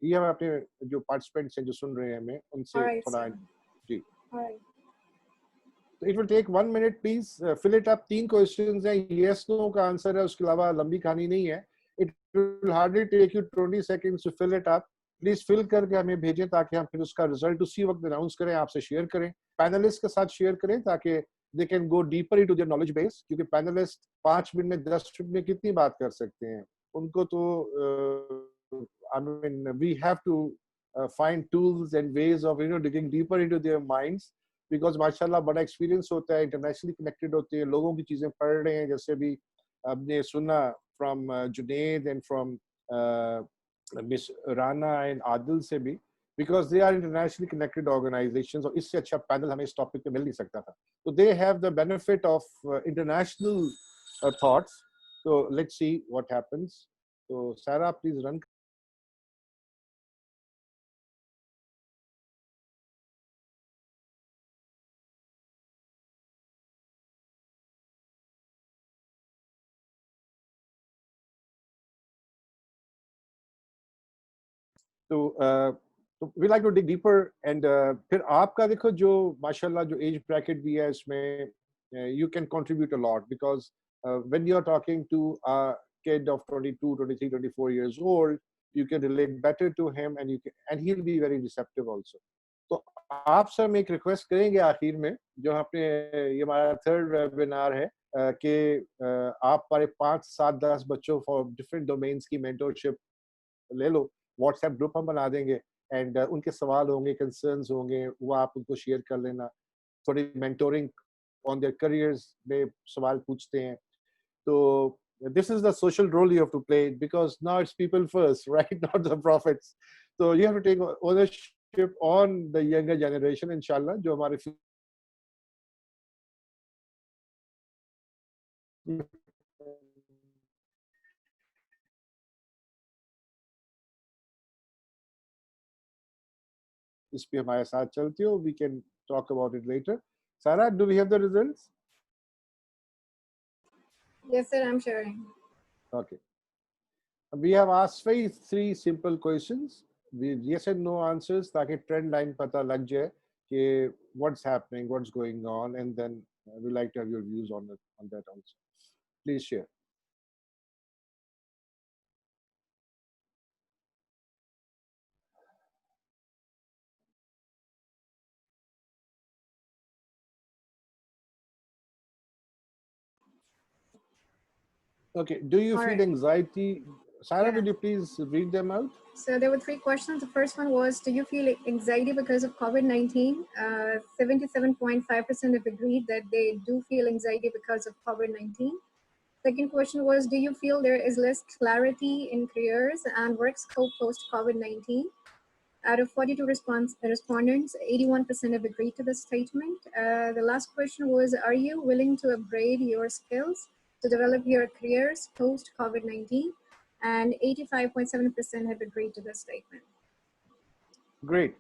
ये हम अपने जो पार्टिसिपेंट्स हैं जो सुन रहे हैं हमें, उनसे थोड़ा जी. It will take 1 minute, please. Fill it up. 3 questions हैं, yes no का आंसर है, उसके अलावा लंबी कहानी नहीं है. It will hardly take you 20 seconds to fill it up. Please fill करके हमें भेजें ताकि हम फिर उसका रिजल्ट उसी वक्त अनाउंस करें, आपसे शेयर करें, पैनलिस्ट के साथ शेयर करें, ताकि they can go deeper into their knowledge base. क्योंकि पैनलिस्ट 5 मिनट में 10 मिनट में कितनी बात कर सकते हैं, उनको तो I mean we have to find tools and ways of digging deeper into their minds, because माशाल्लाह बड़ा एक्सपीरियंस होता है, इंटरनेशनली कनेक्टेड होते हैं, लोगों की चीजें पढ़ रहे हैं, जैसे भी आपने सुना from Junaid and from Miss Rana and Adil से भी, because they are internationally connected organizations, और इससे अच्छा पैनल हमें इस टॉपिक पे मिल नहीं सकता था. So they have the benefit of international thoughts. So let's see what happens. So Sarah, please run. तो we like to dig deeper, and फिर आपका देखो जो माशाल्लाह जो एज ब्रैकेट भी है इसमें, you can contribute a lot, because when you are talking to a kid of 22, 23, 24 years old, you can relate better to him, and he'll be very receptive also. तो आप सर हम एक request करेंगे आखिर में, जो आपने ये हमारा थर्ड वेबिनार है, कि आप हमारे 5, 7, 10 बच्चों फॉर डिफरेंट डोमेन्स की मेंटरशिप ले लो. व्हाट्सएप ग्रुप हम बना देंगे, एंड उनके सवाल होंगे, कंसर्न्स होंगे, वो आप उनको शेयर कर लेना. थोड़ी मेंटोरिंग ऑन देयर करियर्स में सवाल पूछते हैं. तो this is the social role you have to play, because now it's people first, right? Not the prophets. So you have to take ownership on the younger generation, inshallah, जो हमारे इस पे हमारे साथ चलते हो. We can talk about it later. Sarah, do we have the results? Yes, sir, I'm sharing. Okay. We have asked 3 simple questions with yes and no answers, ताकि trend line पता लग जाए कि what's happening, what's going on, and then we like to have your views on that also. Please share. Okay. Do you All feel right. anxiety? Sarah, Yeah. will you please read them out? So there were 3 questions. The first one was, do you feel anxiety because of COVID-19? 77.5% have agreed that they do feel anxiety because of COVID-19. Second question was, do you feel there is less clarity in careers and work scope post COVID-19? Out of 42 respondents, 81% have agreed to this statement. The last question was, are you willing to upgrade your skills to develop your careers post COVID-19? and 85.7% have agreed to this statement. Great.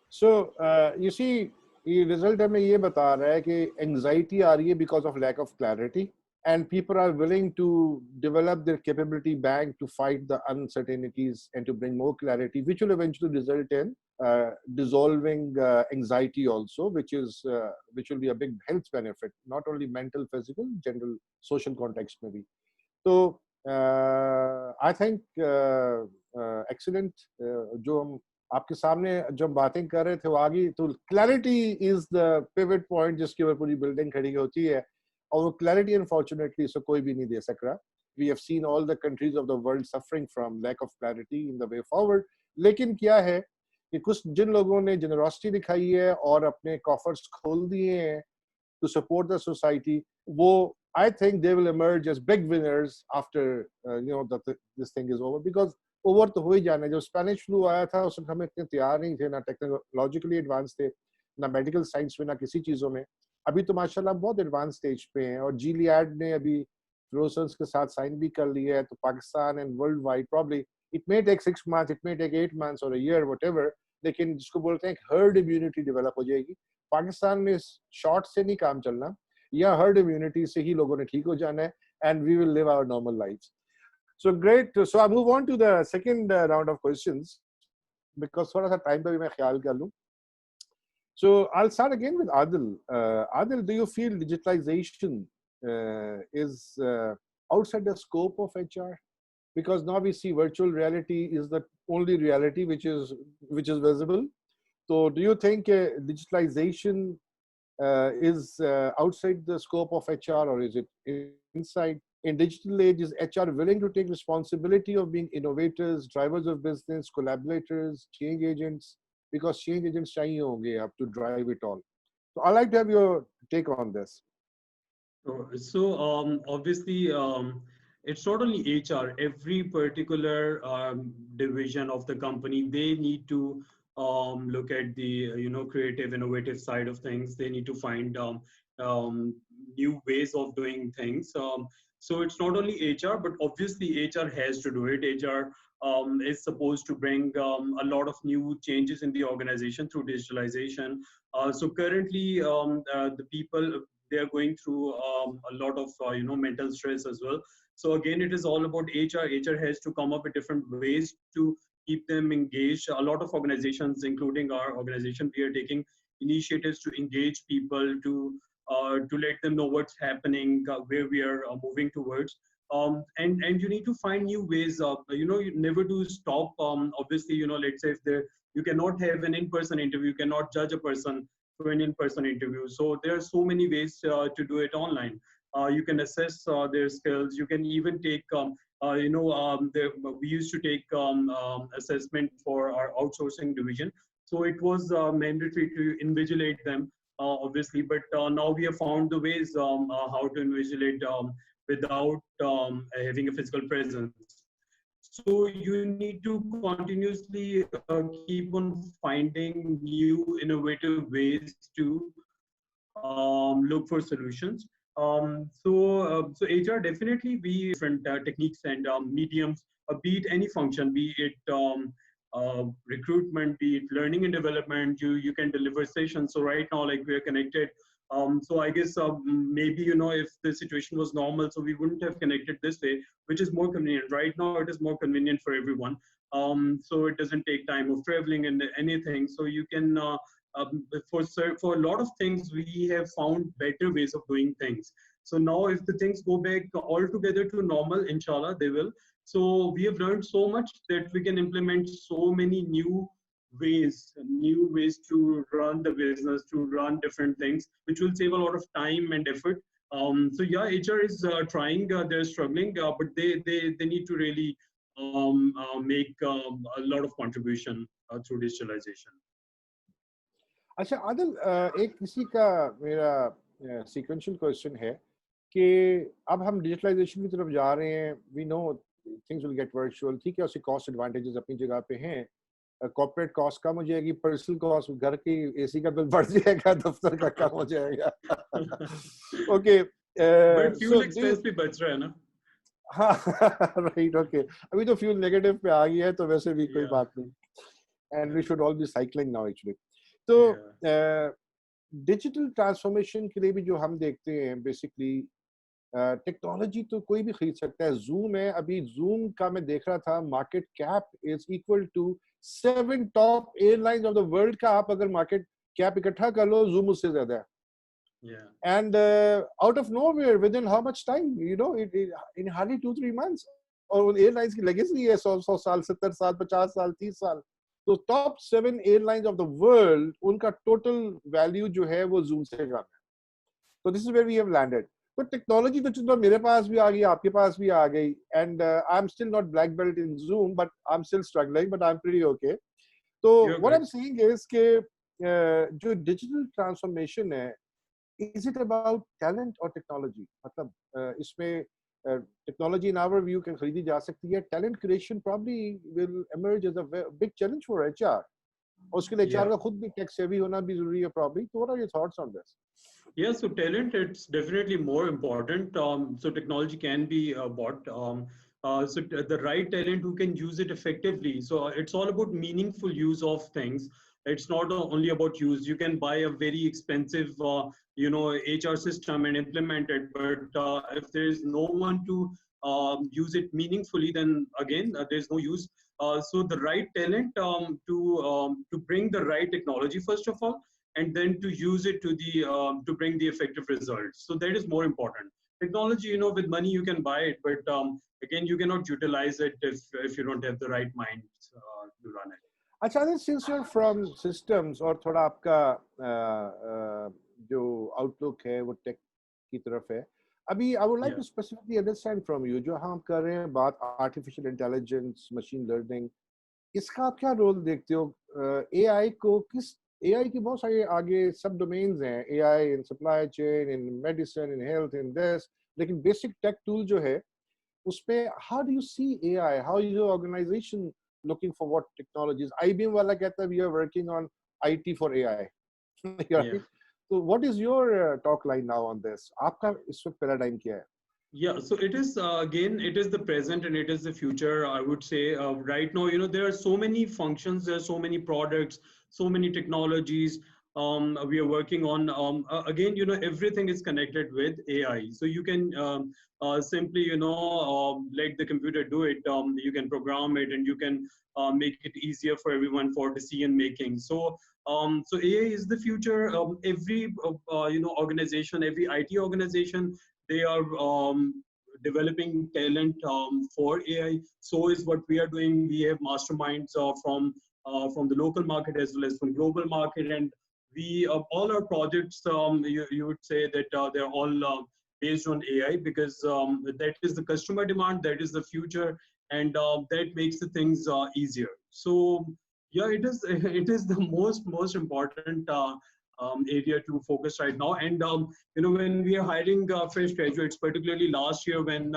So you see, ये result हमें ये बता रहा है कि anxiety आ रही है because of lack of clarity, and people are willing to develop their capability bank to fight the uncertainties and to bring more clarity, which will eventually result in dissolving anxiety also, which will be a big health benefit, not only mental, physical, general social context maybe. So I think excellent. जो हम आपके सामने जब बातें कर रहे थे वो आगे तो clarity is the pivot point जिसके ऊपर पूरी बिल्डिंग खड़ी होती है, और वो क्लैरिटी अनफॉर्चुनेटली इसको कोई भी नहीं दे सक रहा. We have seen all the countries of the world suffering from lack of clarity in the way forward. लेकिन क्या है कि कुछ जिन लोगों ने जनरोसिटी दिखाई है और अपने कॉफर्स खोल दिए हैं to support the society, वो I think they will emerge as big winners after this thing is over, because over तो हो ही जाना है. जब स्पेनिश फ्लू आया था उस वक्त हम इतने तैयार नहीं थे, ना टेक्नोलॉजिकली एडवांस थे, ना मेडिकल साइंस में, ना किसी चीज़ों में. अभी तो माशाल्लाह बहुत एडवांस स्टेज पे हैं, और जीलियाड ने अभी फ्लोरेंस के साथ साइन भी कर लिया है. तो Pakistan and world wide probably it may take 6 months, it may take 8 months और a year whatever, लेकिन जिसको बोलते हैं हर्ड इम्यूनिटी डेवलप हो जाएगी. पाकिस्तान में शॉर्ट से नहीं काम चलना, या हर्ड इम्यूनिटी से ही लोगों ने ठीक हो जाना है, and we will live our normal lives. So great. So I move on to the second round of questions, because थोड़ा सा time पे भी मैं ख्याल कर लूँ. So I'll start again with Adil. Adil, do you feel digitalization is outside the scope of HR? Because now we see virtual reality is the only reality which is visible. So do you think digitalization is outside the scope of HR, or is it inside? In digital age, is HR willing to take responsibility of being innovators, drivers of business, collaborators, change agents? Because change agents चाहिए होंगे have to drive it all. So I'd like to have your take on this. So obviously, it's not only HR. Every particular division of the company, they need to look at the creative, innovative side of things. They need to find new ways of doing things. So it's not only HR, but obviously HR has to do it. HR is supposed to bring a lot of new changes in the organization through digitalization. So currently, the people, they are going through a lot of mental stress as well. So again, it is all about HR. HR has to come up with different ways to keep them engaged. A lot of organizations, including our organization, we are taking initiatives to engage people, to let them know what's happening, where we are moving towards. And you need to find new ways of, you never to stop. Obviously, let's say if you cannot have an in-person interview, you cannot judge a person through an in-person interview. So there are so many ways to do it online. You can assess their skills. You can even take, we used to take assessment for our outsourcing division. So it was mandatory to invigilate them. Obviously, but now we have found the ways how to invigilate without having a physical presence. So you need to continuously keep on finding new innovative ways to look for solutions. So HR definitely be different techniques and mediums, be it any function, be it recruitment, be it learning and development. You can deliver sessions. So right now, like, we are connected. So I guess maybe if the situation was normal, so we wouldn't have connected this way, which is more convenient. Right now, it is more convenient for everyone. So it doesn't take time of traveling and anything. So you can for a lot of things, we have found better ways of doing things. So now, if the things go back altogether to normal, inshallah, they will. So we have learned so much that we can implement so many new ways to run the business, to run different things, which will save a lot of time and effort. So yeah, HR is trying, they're struggling, but they need to really make a lot of contribution through digitalization. अच्छा आदिल, एक किसी का मेरा sequential question है कि अब हम digitalisation की तरफ जा रहे हैं. We know things will get virtual, ठीक है, उसके कॉस्ट एडवांटेजेस अपनी जगह पे हैं. कॉर्पोरेट कॉस्ट कम हो जाएगी, पर्सनल कॉस्ट, घर की एसी का बिल बढ़ जाएगा, दफ्तर का कम हो जाएगा. ओके, बट फ्यूल एक्सपेंस भी बच रहा है ना. हाँ राइट ओके अभी तो फ्यूल नेगेटिव पे आ गया है तो वैसे भी कोई Yeah. बात नहीं and we should all be cycling now actually तो Yeah. डिजिटल ट्रांसफॉर्मेशन के लिए भी जो हम देखते हैं बेसिकली टेक्नोलॉजी तो कोई भी खरीद सकता है जूम है अभी जूम का मैं देख रहा था market cap is equal to 7 top airlines of the world का आप अगर मार्केट कैप इकट्ठा कर लो जूम उससे ज्यादा है Yeah. and out of nowhere within how much time in hardly 2-3 months और उन एयरलाइंस की लेगेसी है 100 साल 70 साल 50 साल 30 साल तो top 7 airlines of the world उनका टोटल वैल्यू जो है वो जूम से कम है तो this is where we have landed तो टेक्नोलॉजी तो चलो मेरे पास भी आ गई आपके पास भी आ गई and I am still not black belt in zoom but I am still struggling but I am pretty okay तो You're what I am good. Saying is के जो डिजिटल ट्रांसफॉर्मेशन है is it about talent or technology मतलब इसमें technology in our view can खरीदी जा सकती है talent creation probably will emerge as a big challenge for HR और उसके लिए HR Yeah. का खुद भी tech savvy होना भी जरूरी है probably so what are your thoughts on this Yeah, so talent, it's definitely more important. So technology can be bought. The right talent who can use it effectively. So it's all about meaningful use of things. It's not only about use. You can buy a very expensive, HR system and implement it. But if there is no one to use it meaningfully, then again, there's no use. So the right talent to bring the right technology, first of all, and then to use it to bring the effective results. So that is more important. Technology, with money you can buy it, but again, you cannot utilize it if you don't have the right mind to run it. अच्छा since you're from systems और थोड़ा आपका जो outlook है वो tech की तरफ है अभी I would like Yeah. to specifically understand from you जो हम कर रहे हैं बात artificial intelligence machine learning इसका आप क्या रोल देखते हो AI को किस AI की बहुत सारे आगे सब डोमेन्स हैं AI in supply chain in medicine in health in this लेकिन basic tech tool जो है उसपे how do you see AI how is your organization looking for what technologies IBM वाला कहता है we are working on IT for AI right? Yeah. So what is your talk line now on this आपका इस वक्त paradigm क्या है Yeah, so it is again, it is the present and it is the future. I would say right now, there are so many functions, there are so many products, so many technologies we are working on. Again, everything is connected with AI. So you can simply, let the computer do it. You can program it and you can make it easier for everyone for decision making. So AI is the future. Every organization, every IT organization, they are developing talent for AI. So is what we are doing. We have masterminds from the local market as well as from global market, and we all our projects. You would say that they're all based on AI because that is the customer demand, that is the future, and that makes the things easier. So yeah, it is it is the most important area to focus right now. And when we are hiring fresh graduates, particularly last year when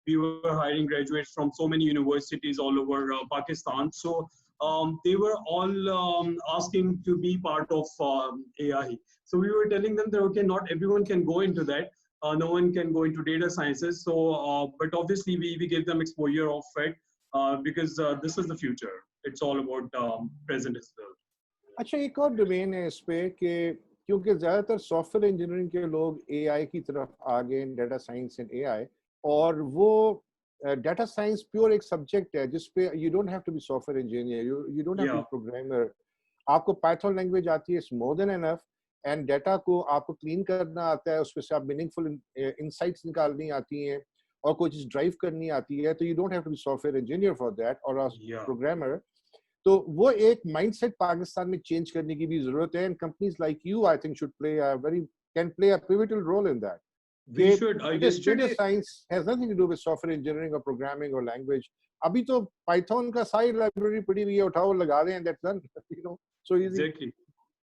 we were hiring graduates from so many universities all over Pakistan, so they were all asking to be part of AI. So we were telling them that okay, not everyone can go into that. No one can go into data sciences. So, but obviously we give them exposure of it because this is the future. It's all about present as well. अच्छा एक और domain है इस पे कि क्योंकि ज्यादातर software engineering के लोग एआई की तरफ आ गए डेटा साइंस एंड एआई और वो डेटा साइंस प्योर एक सब्जेक्ट है जिस पे you don't have to be software engineer you don't have to be programmer आपको पाइथन लैंग्वेज आती है it's more than enough and data को आपको क्लीन करना आता है उसमें से आप मीनिंगफुल इनसाइट्स निकालनी आती हैं और कोई चीज ड्राइव करनी आती है तो you don't have to be software engineer for that और प्रोग्रामर तो वो एक माइंडसेट पाकिस्तान में चेंज करने की भी जरूरत है and companies like you I think should play a very can play a pivotal role in that We should. Data science has nothing to do with software engineering or programming or language. अभी तो Python का सारी library पड़ी हुई है उठाओ लगा दें and that's done. So easy. Exactly.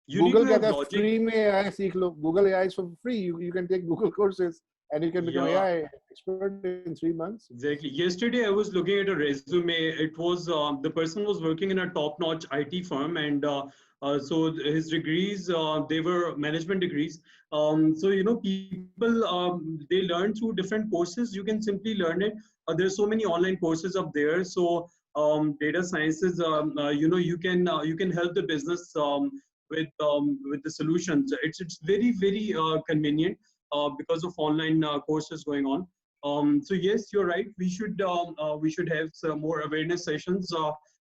You Google need to have कहता है logic. free में AI सीख लो. Google AI is for free. You can take Google courses and you can become AI expert in 3 months. Exactly. Yesterday I was looking at a resume. It was the person was working in a top-notch IT firm, and so his degrees they were management degrees. So people they learn through different courses. You can simply learn it there's so many online courses up there. So data sciences, you can help the business with the solutions. It's very very convenient because of online courses going on. So yes, you're right. We should have some more awareness sessions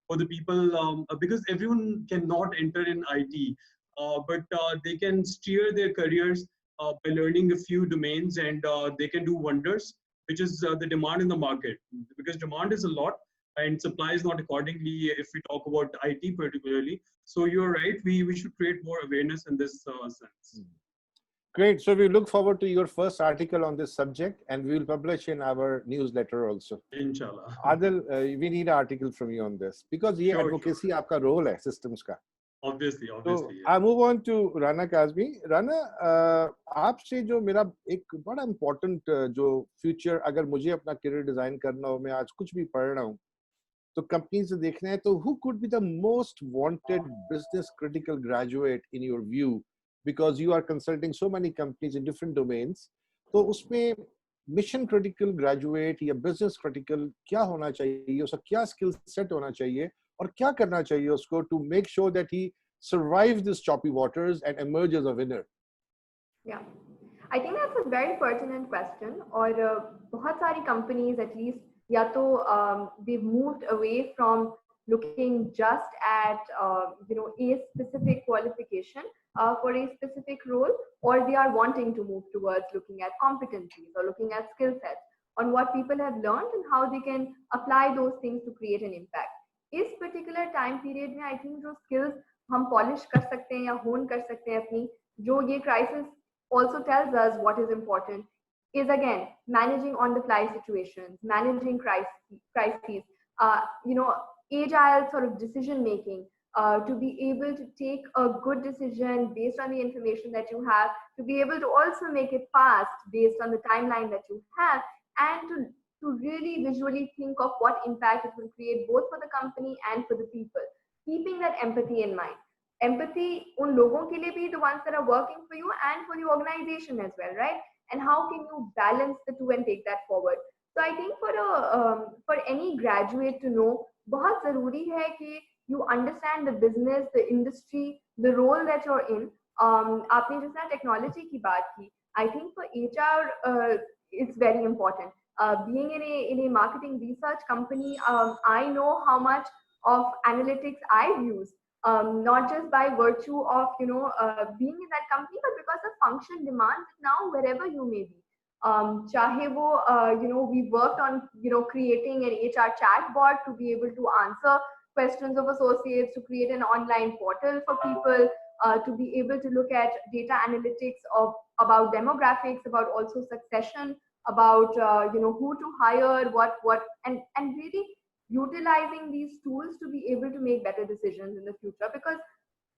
for the people because everyone cannot enter in IT, but they can steer their careers by learning a few domains, and they can do wonders, which is the demand in the market. Because demand is a lot and supply is not accordingly if we talk about IT particularly. So you're right. We should create more awareness in this sense. Great. So we look forward to your first article on this subject, and we will publish in our newsletter also. Inshallah. Adil, we need an article from you on this because ये Sure, advocacy आपका role है systems का. Obviously, So obviously. I move on to Rana Kazmi. Rana, आपसे जो मेरा एक बड़ा important जो future अगर मुझे अपना career design करना हो, मैं आज कुछ भी पढ़ रहा हूँ, तो companies से देखना है, तो who could be the most wanted business critical graduate in your view? Because you are consulting so many companies in different domains, तो उसमें mission critical graduate या business critical क्या होना चाहिए, उसका क्या skill set होना चाहिए, और क्या करना चाहिए उसको to make sure that he survives this choppy waters and emerges a winner? Yeah, I think that's a very pertinent question. और बहुत सारी companies at least या तो they've moved away from looking just at a specific qualification for a specific role, or they are wanting to move towards looking at competencies or looking at skill sets on what people have learned and how they can apply those things to create an impact. इस particular time period में I think जो skills हम polish कर सकते हैं या hone कर सकते हैं अपनी, जो ये crisis also tells us what is important, is again managing on the fly situations, managing crises, agile sort of decision making, to be able to take a good decision based on the information that you have, to be able to also make it fast based on the timeline that you have, and to really visually think of what impact it will create both for the company and for the people, keeping that empathy in mind. Empathy उन लोगों के लिए भी, the ones that are working for you, and for the organization as well, right? And how can you balance the two and take that forward? So I think for any graduate to know, बहुत ज़रूरी है कि you understand the business, the industry, the role that you're in. आपने जिस तरह technology की बात की, I think for HR it's very important. Being in a marketing research company, I know how much of analytics I've used. Not just by virtue of being in that company, but because the function demands it now wherever you may be. चाहे वो we worked on creating an HR chatbot to be able to answer questions of associates, to create an online portal for people, to be able to look at data analytics about demographics, about also succession, about who to hire, what and really utilizing these tools to be able to make better decisions in the future, because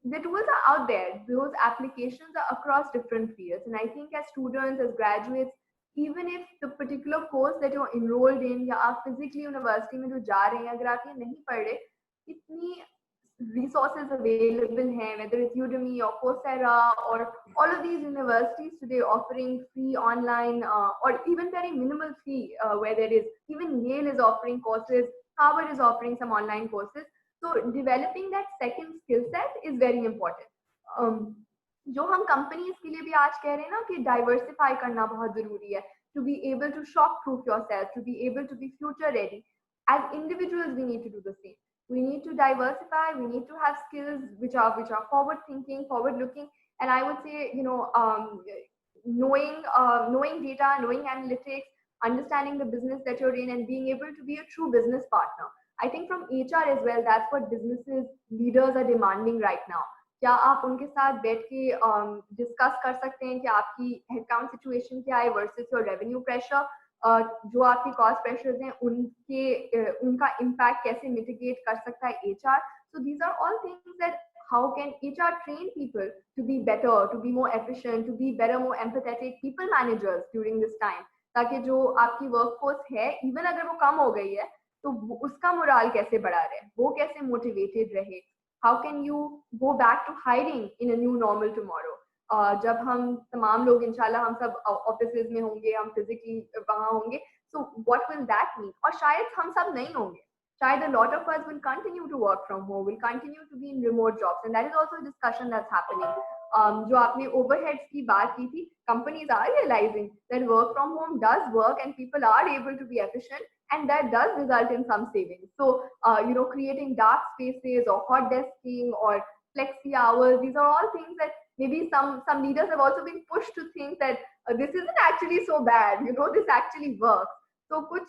the tools are out there. Those applications are across different fields, and I think as students, as graduates, even if the particular course that you're enrolled in या आप physically university में जो जा रहे हैं, अगर आप ये नहीं पढ़ रहे, इतनी resources available हैं, whether it's Udemy or Coursera or all of these universities today offering free online or even very minimal fee, where there is, even Yale is offering courses, Harvard is offering some online courses. So developing that second skill set is very important. जो हम companies के लिए भी आज कह रहे हैं ना कि diversify करना बहुत जरूरी है, to be able to shock proof yourself, to be able to be future ready. As individuals, we need to do the same. We need to diversify. We need to have skills which are forward thinking, forward looking, and I would say knowing data, knowing analytics, understanding the business that you're in, and being able to be a true business partner. I think from HR as well, that's what businesses leaders are demanding right now. क्या आप उनके साथ बैठ के discuss कर सकते हैं कि आपकी हेडकाउंट सिचुएशन क्या है वर्सेस योर रेवेन्यू प्रेशर, जो आपकी कॉस्ट प्रेशर्स हैं उनका इम्पैक्ट कैसे मिटिगेट कर सकता है HR. So these are all things that how can HR train people to be better, to be more efficient, to be better, more empathetic people managers during this time, ताकि जो आपकी workforce है, even अगर वो कम हो गई है, तो उसका मोराल कैसे बढ़ा रहे, वो कैसे मोटिवेटेड रहे. How can you go back to hiring in a new normal tomorrow? जब हम तमाम लोग इंशाल्लाह हम सब ऑफिसेज में होंगे, हम फिजिकली वहाँ होंगे, So what will that mean? और शायद हम सब नहीं होंगे. शायद a lot of us will continue to work from home, will continue to be in remote jobs, and that is also a discussion that's happening. जो आपने overheads की बात की थी, companies are realizing that work from home does work and people are able to be efficient, and that does result in some savings. So, creating dark spaces or hot desking or flexi hours, these are all things that maybe some leaders have also been pushed to think that this isn't actually so bad. This actually works. तो कुछ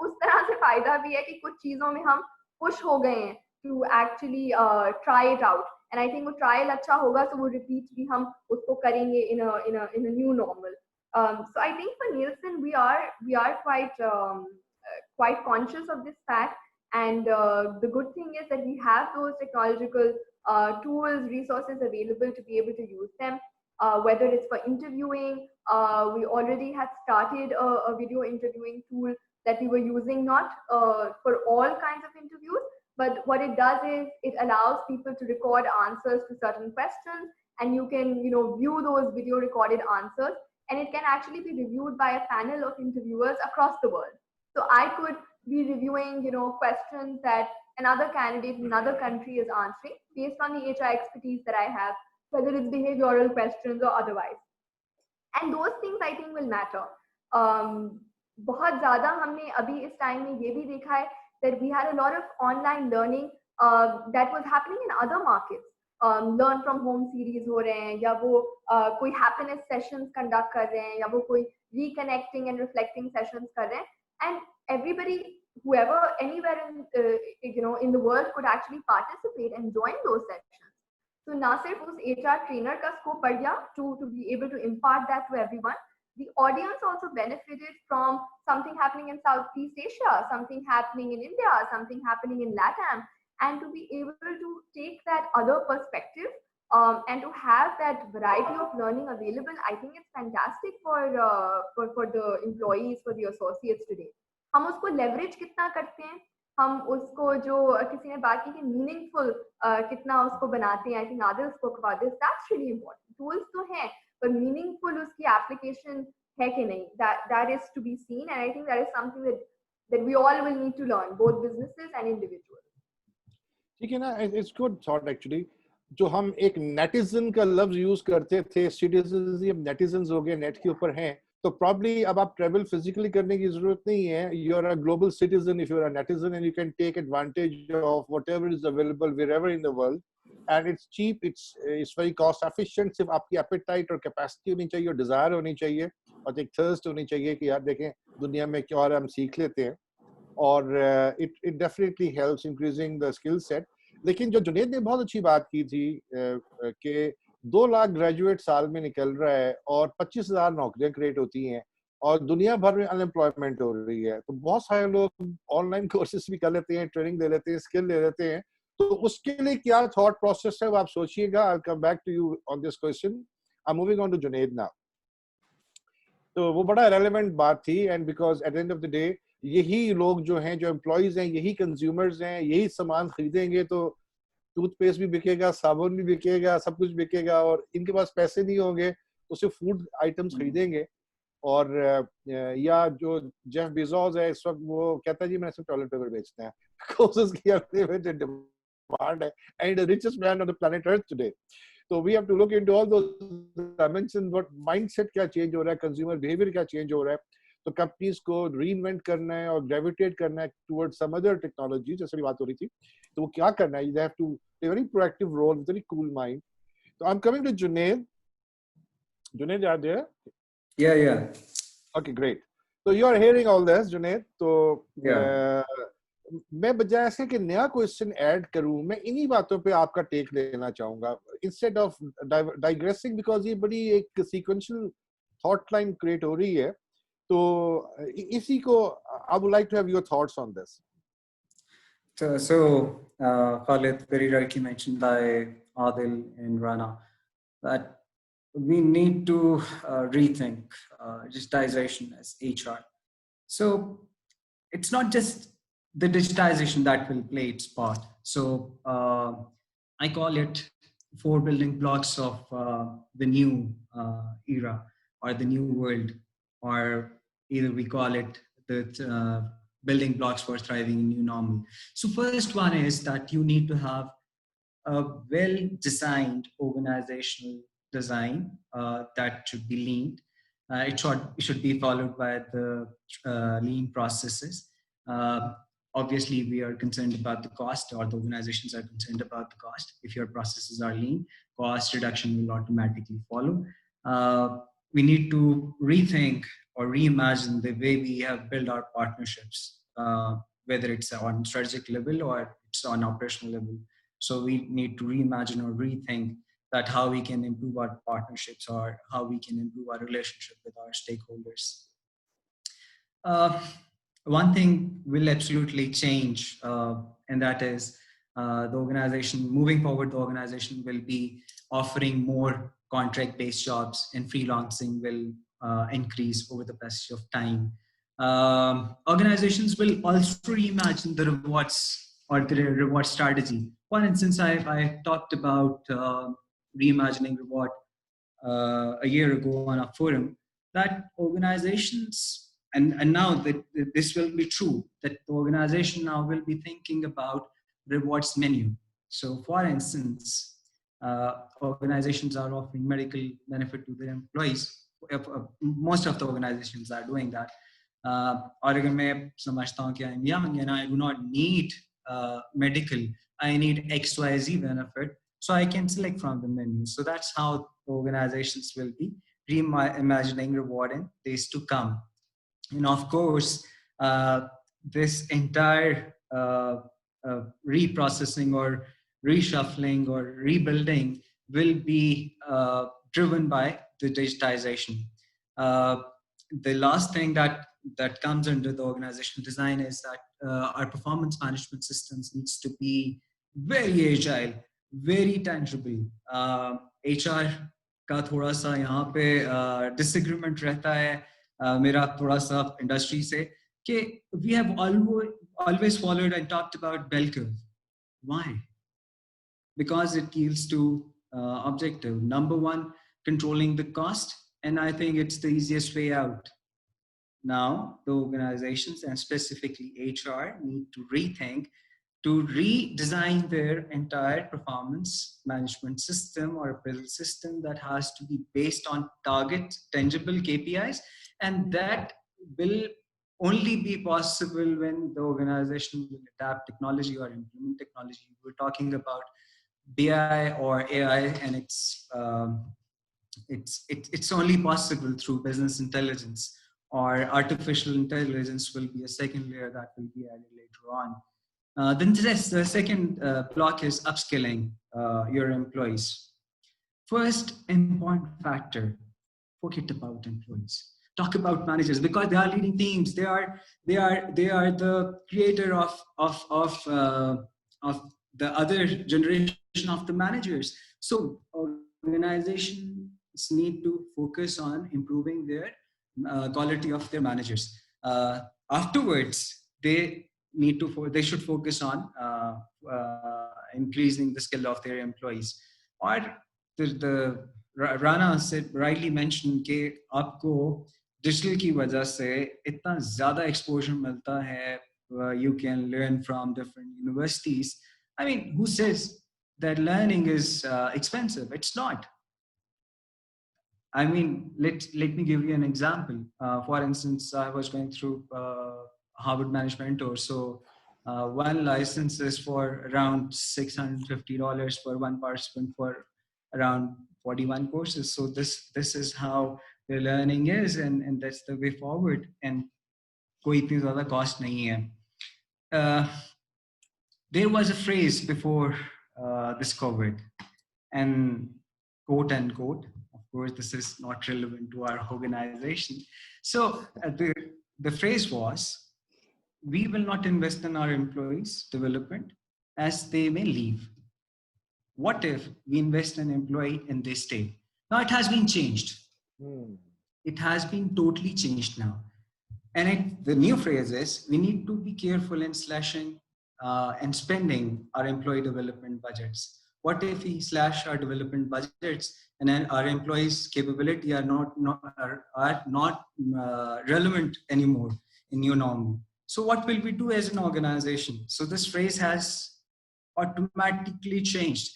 उस तरह से फायदा भी है कि कुछ चीजों में हम पुश हो गए हैं to actually try it out, and I think वो ट्रायल अच्छा होगा तो वो रिपीट भी हम उसको करेंगे in a new normal. So I think for Nielsen we are quite conscious of this fact, and the good thing is that we have those technological tools, resources available to be able to use them. Whether it's for interviewing, we already had started a video interviewing tool that we were using, not for all kinds of interviews, but what it does is it allows people to record answers to certain questions, and you can view those video recorded answers, and it can actually be reviewed by a panel of interviewers across the world. So I could be reviewing questions that another candidate in another country is answering based on the HR expertise that I have, whether it's behavioral questions or otherwise. And those things I think will matter. बहुत ज़्यादा हमने अभी इस time में ये भी देखा है that we had a lot of online learning that was happening in other markets. Learn from home series हो रहे हैं, या वो कोई happiness sessions conduct कर रहे हैं, या वो कोई reconnecting and reflecting sessions कर रहे हैं, and everybody, whoever, anywhere in the world could actually participate and join those sessions. So ना सिर्फ उस HR trainer का scope बढ़ गया to be able to impart that to everyone. The audience also benefited from something happening in Southeast Asia, something happening in India, something happening in LATAM, and to be able to take that other perspective and to have that variety of learning available, I think it's fantastic for the employees, for the associates today. हम उसको leverage कितना करते हैं, हम उसको जो किसी ने बात की कि मीनिंगफुल कितना उसको बनाते हैं. I think Adil spoke about this. That's really important. Tools तो हैं, पर मीनिंगफुल उसकी एप्लीकेशन है कि नहीं, that is to be seen, and I think that is something that we all will need to learn, both businesses and individuals. ठीक है ना, it's good thought actually. जो हम एक नेटिजन का लफ्ज यूज करते थे, सिटीजन नेटिजन्स हो गए, नेट के ऊपर हैं, तो प्रॉब्ली अब आप ट्रेवल फिजिकली करने की जरूरत नहीं है. You are a global citizen if you are a netizen, and you can take advantage of whatever is available wherever in the world, and it's cheap, it's very cost efficient. सिर्फ आपकी apatite और capacity होनी चाहिए, और Dzire होनी चाहिए, और एक थर्स्ट होनी चाहिए कि यार देखें दुनिया में क्या और हम सीख लेते हैं. और it definitely helps increasing the skill set. लेकिन जो जुनेद ने बहुत अच्छी बात की थी कि 2 लाख ग्रेजुएट साल में निकल रहा है और 25,000 नौकरियां क्रिएट होती हैं और दुनिया भर में अनएम्प्लॉयमेंट हो रही है, तो बहुत सारे लोग ऑनलाइन कोर्सेज भी कर लेते हैं, ट्रेनिंग ले लेते हैं, स्किल ले लेते हैं. तो उसके लिए क्या थॉट प्रोसेस है वो आप सोचिएगा. I will come back to you on this question. I am moving on to Junaid now. तो वो बड़ा रेलेवेंट बात थी, and because at the end of the day यही लोग जो हैं, जो एम्प्लॉयज हैं, यही कंज्यूमर्स हैं, यही सामान खरीदेंगे तो टूथपेस्ट भी बिकेगा, साबुन भी बिकेगा, सब कुछ बिकेगा. और इनके पास पैसे नहीं होंगे तो सिर्फ फूड आइटम्स खरीदेंगे. और या जो जेफ बेजोस है इस वक्त, वो कहता है जी मैंने सिर्फ टॉयलेट पेपर बेचना है, कोर्सेज की अनलिमिटेड डिमांड है, and the richest man on the planet earth today. तो we have to look into all those dimensions. What mindset क्या चेंज हो रहा है, कंज्यूमर बिहेवियर क्या चेंज हो रहा है. तो कंपनीज को रीइन्वेंट करना है और ग्रेविटेट करना है टुवर्ड्स सम अदर टेक्नोलॉजी, जैसे भी बात हो रही थी. तो वो क्या करना है, they have to take very proactive role, very cool mind. तो I am coming to Junaid. Junaid, are there? Yeah. Okay, great. So you are hearing all this, Junaid. तो मैं बजाय ऐसे कि नया क्वेश्चन ऐड करूं, मैं इन्हीं बातों पे आपका टेक लेना चाहूंगा इंस्टेड ऑफ डाइग्रेसिंग, बिकॉज ये बड़ी एक सीक्वेंशियल थॉट लाइन क्रिएट हो रही है. तो इसी को I would like to have your thoughts on this. So Khalid very rightly mentioned by Adil and Rana that we need to rethink digitization as HR. So it's not just the digitization that will play its part. So I call it 4 building blocks of the new era or the new world, or either we call it building blocks for thriving in new normal. So first one is that you need to have a well-designed organizational design that should be lean. It should be followed by the lean processes. Obviously, we are concerned about the cost, or the organizations are concerned about the cost. If your processes are lean, cost reduction will automatically follow. We need to rethink or reimagine the way we have built our partnerships, whether it's on strategic level or it's on operational level. So we need to reimagine or rethink that how we can improve our partnerships or how we can improve our relationship with our stakeholders. One thing will absolutely change, and that is the organization, moving forward, the organization will be offering more contract-based jobs, and freelancing will increase over the passage of time. Organizations will also reimagine the rewards or the reward strategy. For instance, I talked about reimagining reward a year ago on a forum, that organizations, and now that this will be true, that the organization now will be thinking about rewards menu. So for instance, organizations are offering medical benefit to their employees. Most of the organizations are doing that. और अगर मैं समझता हूँ कि I'm young and I do not need medical, I need XYZ benefit, so I can select from the menu. So that's how organizations will be reimagining reward in days to come. And of course, this entire reprocessing or reshuffling or rebuilding will be driven by the digitization. The last thing that comes under the organizational design is that our performance management systems needs to be very agile, very tangible. HR का थोड़ा सा यहाँ पे disagreement रहता है मेरा थोड़ा सा industry से कि we have always followed and talked about bell curve. Why? Because it yields to objective. Number one, controlling the cost, and I think it's the easiest way out. Now, the organizations and specifically HR need to rethink, to redesign their entire performance management system or appraisal system that has to be based on target, tangible KPIs, and that will only be possible when the organization will adapt technology or implement technology. We're talking about BI or AI, and it's only possible through business intelligence, or artificial intelligence will be a second layer that will be added later on. Then the second block is upskilling your employees. First important factor, forget about employees. Talk about managers, because they are leading teams. They are the creator of the other generation of the managers. So organizations need to focus on improving their quality of their managers. Afterwards, they should focus on increasing the skill of their employees. Or the Rana said, rightly mentioned कि आपको digital की वजह से इतना ज़्यादा exposure मिलता है. You can learn from different universities. I mean, who says that learning is expensive? It's not. I mean, let me give you an example. For instance, I was going through Harvard Management Mentor. So one license is for around $650 for one participant for around 41 courses. So this is how the learning is, and that's the way forward. And कोई इतनी ज़्यादा cost नहीं है. There was a phrase before this COVID, and quote unquote, of course, this is not relevant to our organization. So the phrase was, we will not invest in our employees' development as they may leave. What if we invest in an employee and they stay? Now it has been changed. It has been totally changed now. And the new phrase is, we need to be careful in slashing and spending our employee development budgets. What if we slash our development budgets and then our employees' capability are not relevant anymore? new normal. So what will we do as an organization? So this phrase has automatically changed.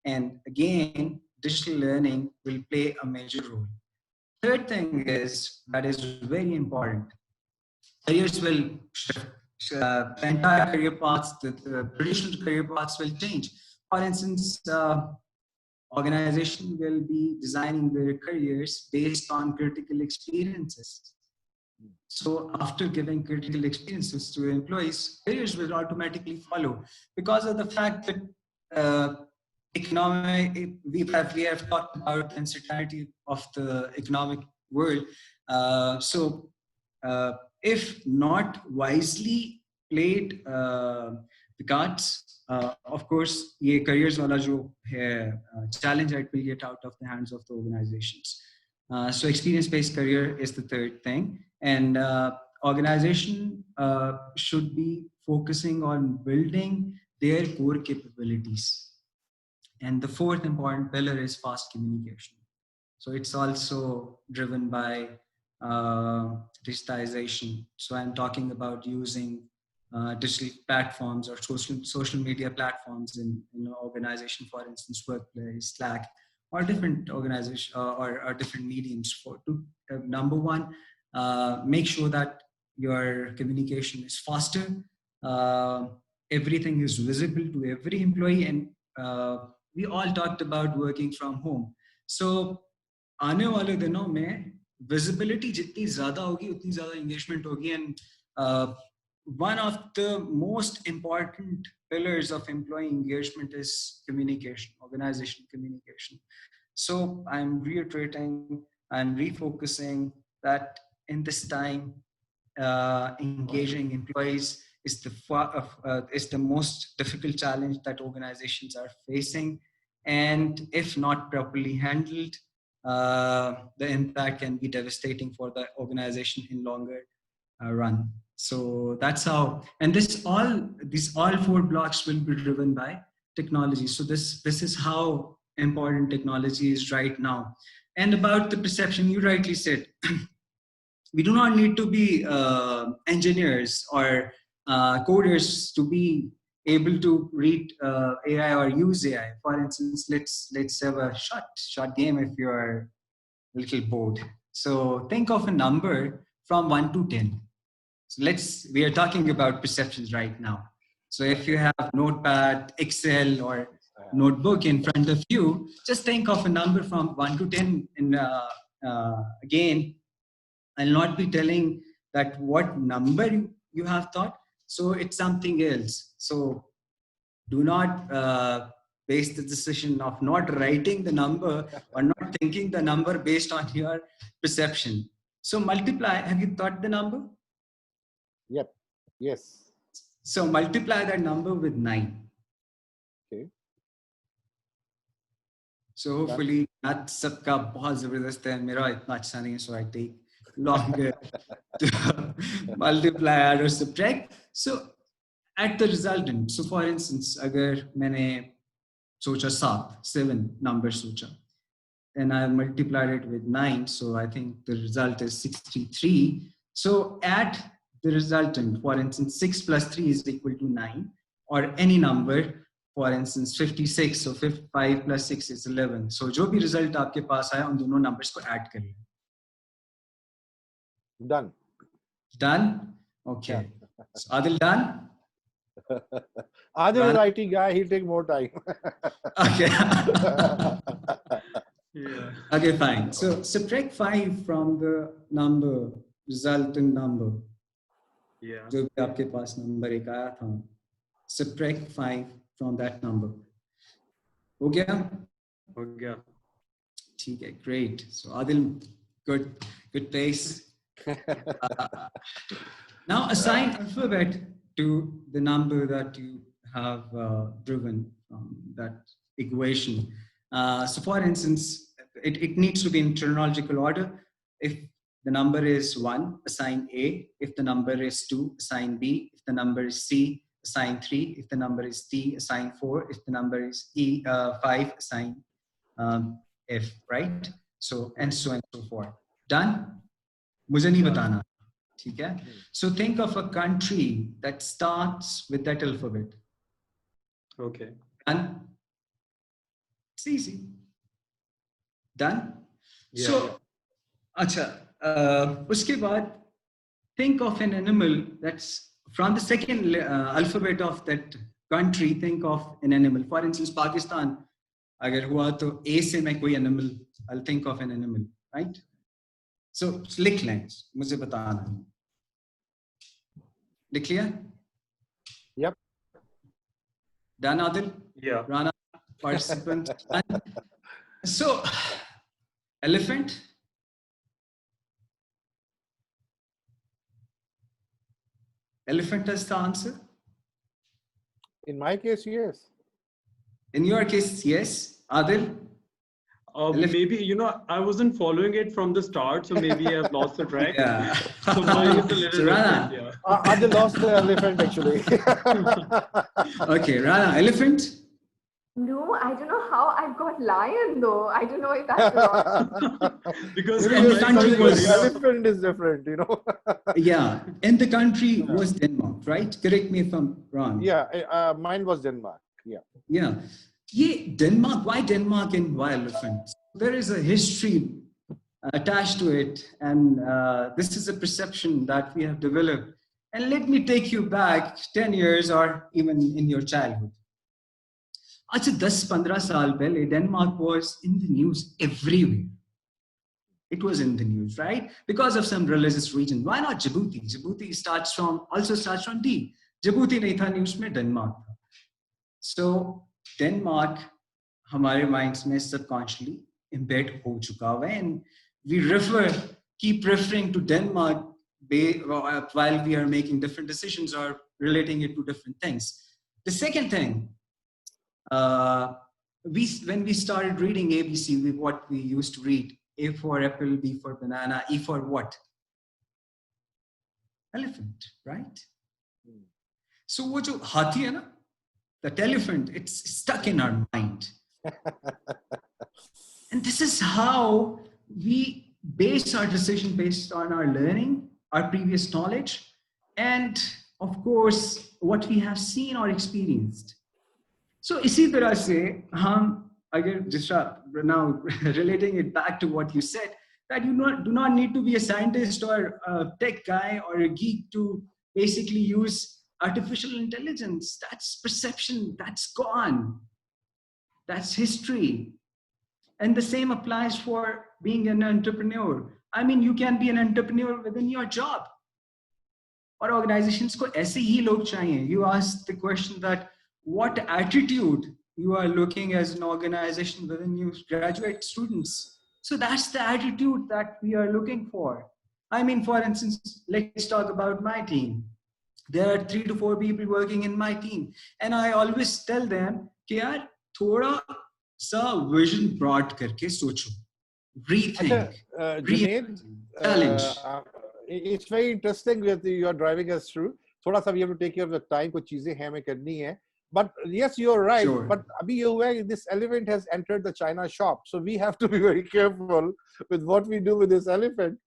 And again, digital learning will play a major role. Third thing is, that is very important. Careers will shift. The entire career paths, the traditional career paths will change. For instance, organization will be designing their careers based on critical experiences. So after giving critical experiences to employees, careers will automatically follow, because of the fact that we have talked about the uncertainty of the economic world. If not wisely played the cards, of course, ये careers वाला जो है challenge, it will get out of the hands of the organizations. So experience-based career is the third thing, and organization should be focusing on building their core capabilities. And the fourth important pillar is fast communication. So it's also driven by digitization. So I'm talking about using digital platforms or social media platforms in organization, for instance, Workplace, Slack, or different organization or different mediums to number one, make sure that your communication is faster, everything is visible to every employee, and we all talked about working from home. So आने वाले दिनों में visibility जितनी ज़्यादा होगी उतनी ज़्यादा engagement होगी, and one of the most important pillars of employee engagement is communication, organization communication. So I'm reiterating and refocusing that in this time, engaging employees is the most difficult challenge that organizations are facing. And if not properly handled, the impact can be devastating for the organization in longer run. So that's how, and these all four blocks will be driven by technology. So this is how important technology is right now. And about the perception, you rightly said, we do not need to be engineers or coders to be able to read AI or use AI. For instance, let's have a short game if you're a little bored. So think of a number from 1 to 10. So we are talking about perceptions right now. So if you have Notepad, Excel, or notebook in front of you, just think of a number from 1 to 10. And again, I'll not be telling that what number you have thought. So it's something else. So do not base the decision of not writing the number or not thinking the number based on your perception. So multiply, have you thought the number? Yep. Yes. So multiply that number with 9. Okay. So hopefully that sabka bahut zabardast hai, mera itna acha nahi hai, so I take longer to multiply, add or subtract. So at the resultant, so for instance, agar maine socha 7 numbers socha, and I multiplied it with 9, so I think the result is 63. So at the resultant, for instance, 6 plus 3 is equal to 9, or any number, for instance, 56. So 5 plus 6 is 11. So जो भी result आपके पास आया, उन दोनों numbers को add करिए. Done. Done? Okay. So Adil done? Adil is IT guy, he'll take more time. Okay. Yeah. Okay, fine. So subtract 5 from the number, resultant number. Yeah. जो भी आपके पास number एक आया था. Subtract 5 from that number. हो गया? Okay. ठीक है, great. So Adil, good place. Now assign alphabet to the number that you have driven from that equation. So for instance, it needs to be in chronological order. If the number is 1, assign A. If the number is 2, assign B. If the number is C, assign 3. If the number is D, assign 4. If the number is 5, assign F, right? So, and so forth. Done? मुझे नहीं बताना. ठीक है? So think of a country that starts with that alphabet. Okay. Done? It's easy. Done? Yeah. So, acha, uske baad, think of an animal that's from the second alphabet of that country. Think of an animal. For instance, Pakistan. Agar hua to A se main koi animal, I'll think of an animal, right? So लिख लें, मुझे बताना. लिख लिया? Yep. Done, Adil? Yeah. Rana, participant. So, elephant. Elephant is the answer. In my case, yes. In your case, yes. Adil? Maybe, I wasn't following it from the start, so maybe I've lost the track. Yeah. So mine is a little So, Rana. different, yeah. I lost the elephant actually. Okay, Rana, elephant? No, I don't know how I got lion though. I don't know if that's wrong. Because Maybe the country was- elephant is different, Yeah. And the country was Denmark, right? Correct me if I'm wrong. Yeah, mine was Denmark. Yeah. Yeah. Yeah, Denmark. Why Denmark and why elephants? There is a history attached to it. And this is a perception that we have developed. And let me take you back 10 years or even in your childhood. Acha 10-15 saal pehle, Denmark was in the news everywhere. It was in the news, right? Because of some religious reason. Why not Djibouti? Djibouti also starts from D. Djibouti nahi tha news mein, Denmark tha. So Denmark, हमारे minds में subconsciously embed हो चुका हुआ है, and we keep referring to Denmark while we are making different decisions or relating it to different things. The second thing, when we started reading ABC, what we used to read, A for apple, B for banana, E for what? Elephant, right? So wo jo hathi hai na, that elephant, it's stuck in our mind. And this is how we base our decision based on our learning, our previous knowledge, and of course, what we have seen or experienced. So इसी तरह से हम अगर जिस now relating it back to what you said, that you do not need to be a scientist or a tech guy or a geek to basically use artificial intelligence. That's perception, that's gone. That's history. And the same applies for being an entrepreneur. I mean, you can be an entrepreneur within your job. Or organizations ko aise hi log chahiye. You asked the question that what attitude you are looking as an organization within you graduate students. So that's the attitude that we are looking for. I mean, for instance, let's talk about my team. There are 3 to 4 people working in my team. And I always tell them, कि यार थोड़ा सा vision broad करके सोचो. Rethink. Junaid, Challenge. It's very interesting that you are driving us through. थोड़ा सा we have to take care of the time. कुछ चीजें हमें करनी है. But yes, you're right. Sure. But abhi ye hua hai, this elephant has entered the China shop. So we have to be very careful with what we do with this elephant.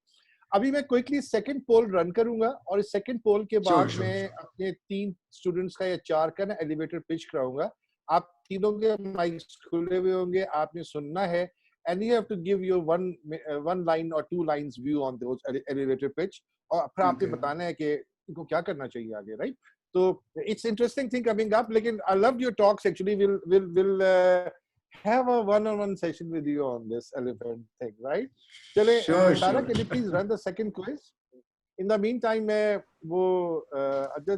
अभी मैं quickly second poll run करूंगा और इस second poll के बाद मैं अपने 3 students का या 4 का ना elevator pitch कराऊंगा. आप तीनों के mics खुले हुए होंगे, आपने सुनना है, and you have to give your one line or 2 lines view on those elevator pitch और फिर आपने बताना है कि इनको क्या करना चाहिए आगे, right? So it's interesting thing coming up. Like I loved your talks. Actually, we'll have a one-on-one session with you on this elephant thing, right? Chale, Sarah, can you please run the second quiz? In the meantime,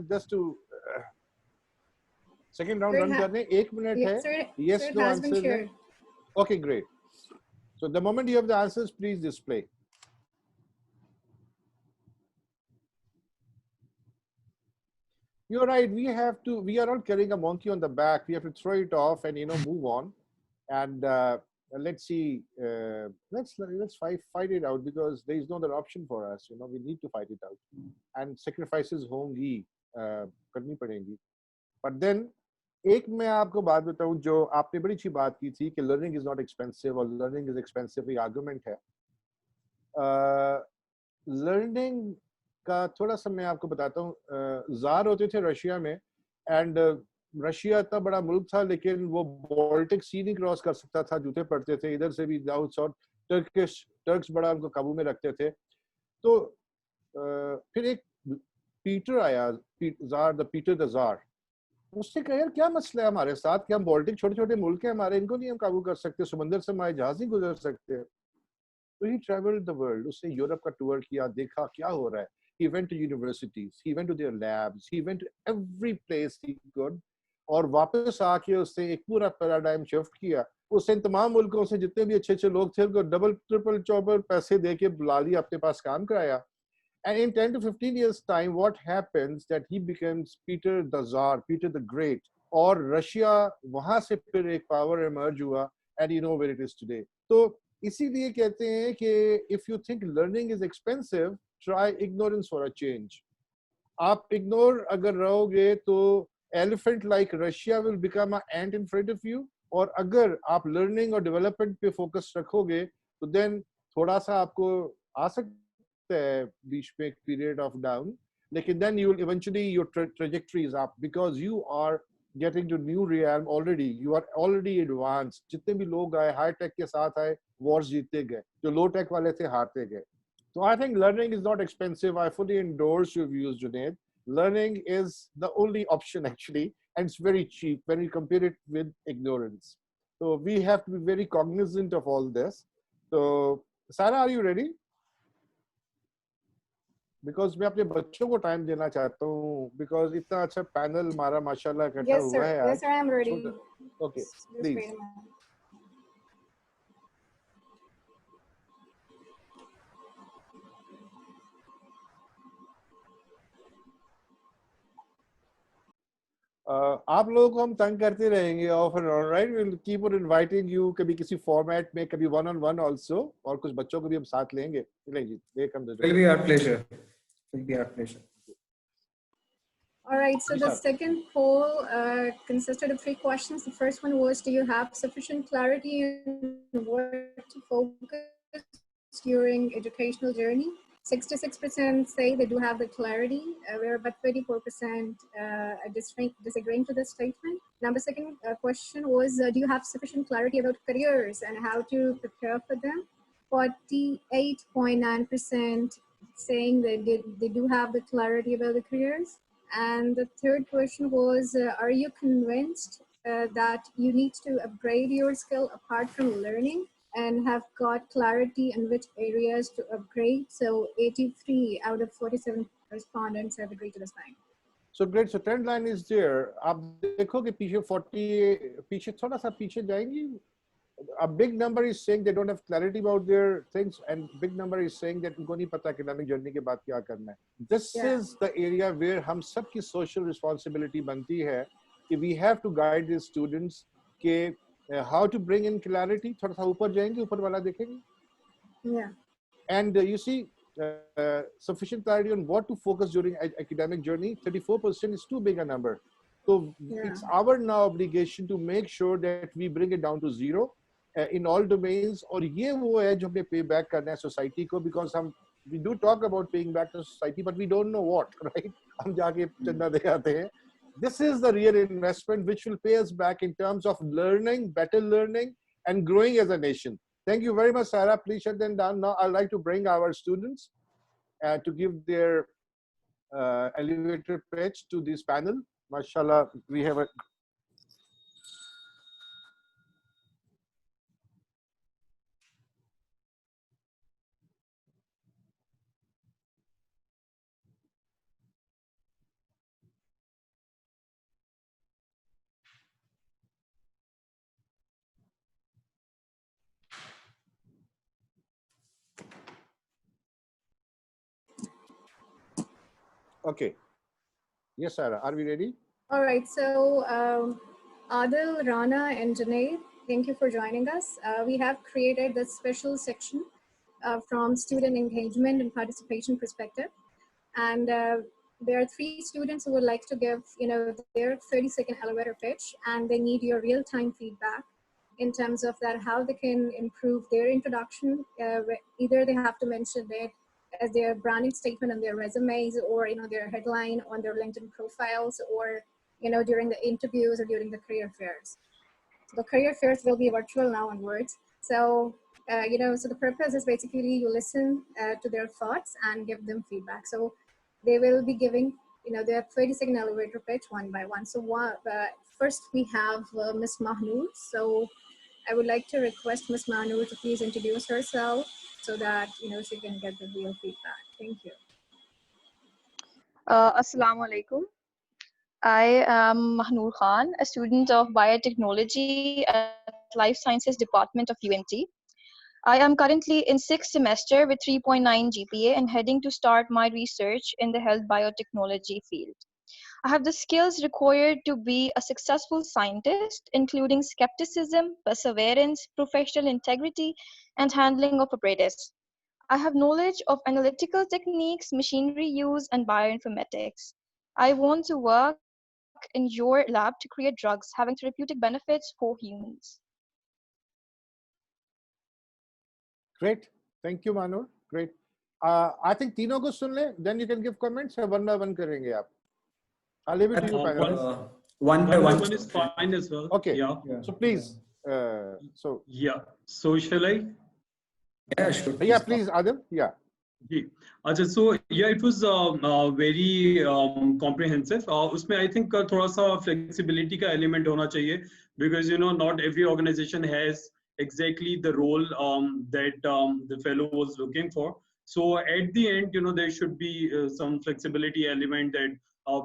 just to second round run करने 1 minute Yeah, है. sir, Yes, sir, it no has been answers. shared. Okay, great. So the moment you have the answers, please display. You're right. We are all carrying a monkey on the back. We have to throw it off and move on. And let's see. Let's fight it out because there is no other option for us. We need to fight it out. And sacrifices होंगी करनी पड़ेंगी. But then एक मैं आपको बात बताऊं जो आपने बड़ी अच्छी बात की थी कि learning is not expensive or learning is expensive. ये argument है. Learning का थोड़ा सा मैं आपको बताता हूँ। जार होते थे रशिया में, एंड रशिया इतना बड़ा मुल्क था लेकिन वो बाल्टिक सी नहीं क्रॉस कर सकता था, जूते पड़ते थे इधर से भी साउथ साउथ। टर्क्स बड़ा उनको काबू में रखते थे। तो फिर एक पीटर आया, द पीटर द जार। उससे कहा यार क्या मसला है हमारे साथ कि हम बाल्टिक छोटे छोटे मुल्क हैं हमारे, इनको नहीं हम काबू कर सकते, समंदर से हमारे जहाज नहीं गुजर सकते। तो ही ट्रैवल्ड द वर्ल्ड, उसने यूरोप का टूर किया, देखा क्या हो रहा है। He went to universities, he went to their labs, he went to every place he could, और वापस आके उसने एक पूरा पैराडाइम शिफ्ट किया। उसने तमाम मुल्कों से जितने भी अच्छे अच्छे लोग थे उनको डबल ट्रिपल चौपर पैसे दे के बुला लिया, अपने पास काम कराया। And in 10 to 15 years time, what happens that he becomes Peter the Tsar, Peter the Great, और रशिया वहां से फिर एक पावर इमर्ज हुआ, and you know where it is today. तो इसीलिए कहते हैं कि if you think learning is expensive, try ignorance for a change. आप इग्नोर अगर रहोगे तो elephant like Russia will become an ant in front of you, और अगर आप लर्निंग और डेवलपमेंट पे फोकस रखोगे तो देन थोड़ा सा आपको आ सकता है बीच में एक पीरियड ऑफ डाउन, लेकिन then you will eventually your trajectory is up because you are getting to new realm already. You are already advanced. जितने भी लोग आए हाई टेक के साथ आए, वॉर्स जीते गए, जो लो टेक वाले थे हारते गए। So I think learning is not expensive. I fully endorse your views, Junaid. Learning is the only option actually, and it's very cheap when you compare it with ignorance. So we have to be very cognizant of all this. So Sarah, are you ready? Because मैं अपने बच्चों को time देना चाहता हूँ, because इतना अच्छा panel हमारा माशाल्लाह इकट्ठा Yes, हुआ sir. है Yes, आज। sir. I'm ready. Okay, Just please. wait a minute. आप लोगों को हम तंग करते रहेंगे of and on, right? Will keep on inviting you, कभी किसी फॉर्मेट में, कभी वन ऑन वन आल्सो, और कुछ बच्चों को भी हम साथ लेंगे। नहीं जी, welcome to Will be our pleasure. Will be our pleasure. All right, so the Nisha. second poll consisted of 3 questions. The first one was, do you have sufficient clarity in what to focus during educational journey? 66% say they do have the clarity, where about 24% are disagreeing to this statement. Now, the second question was, do you have sufficient clarity about careers and how to prepare for them? 48.9% saying that they do have the clarity about the careers. And the third question was, are you convinced that you need to upgrade your skill apart from learning, and have got clarity in which areas to upgrade? So 83 out of 47 respondents have agreed to this line. So great. So trend line is there. आप देखोगे पीछे 40, पीछे थोड़ा सा पीछे जाएंगी. A big number is saying they don't have clarity about their things, and big number is saying that उनको नहीं पता academic journey के बाद क्या करना है. This is the area where हम सबकी social responsibility बनती है कि we have to guide these students कि how to bring in clarity. थोड़ा सा ऊपर जाएंगे, ऊपर वाला देखेंगे. Yeah. And you see, sufficient clarity on what to focus during academic journey. 34% is too big a number. So it's our now obligation to make sure that we bring it down to 0 in all domains. और ये वो है जो हमें pay back करना है society को, because we do talk about paying back to society, but we don't know what, right? हम जाके चंदा दे आते हैं. This is the real investment which will pay us back in terms of learning, better learning, and growing as a nation. Thank you very much, Sarah. Please shut them down. Now, I'd like to bring our students to give their elevator pitch to this panel. Mashallah, we have a... Okay. Yes, Sarah, are we ready? All right, so Adil, Rana, and Junaid, thank you for joining us. We have created this special section from student engagement and participation perspective. And there are 3 students who would like to give, their 30-second elevator pitch, and they need your real-time feedback in terms of that, how they can improve their introduction. Either they have to mention that as their branding statement on their resumes, or their headline on their LinkedIn profiles, or during the interviews or during the career fairs. So the career fairs will be virtual now onwards. So so the purpose is basically you listen to their thoughts and give them feedback. So they will be giving their 30-second elevator pitch one by one. So first we have Ms. Mahnoor. So I would like to request Ms. Mahnoor to please introduce herself so that she can get the real feedback. Thank you. Assalamu alaikum. I am Mahnoor Khan, a student of biotechnology at Life Sciences Department of UNT. I am currently in 6th semester with 3.9 GPA and heading to start my research in the health biotechnology field. I have the skills required to be a successful scientist, including skepticism, perseverance, professional integrity, and handling of apparatus. I have knowledge of analytical techniques, machinery use, and bioinformatics. I want to work in your lab to create drugs having therapeutic benefits for humans. Great. Thank you, Manu. Great. I think तीनों को सुन ले, then you can give comments या one by one करेंगे आप. I'll leave it to you, panel. One by one is fine as well. Okay. Yeah. So please. So shall I? Yeah, sure. Yeah, please, Adam. Yeah. अच्छा, so yeah, it was very comprehensive. उसमें I think थोड़ा सा flexibility का element होना चाहिए, because not every organization has exactly the role that the fellow was looking for. So at the end, there should be some flexibility element that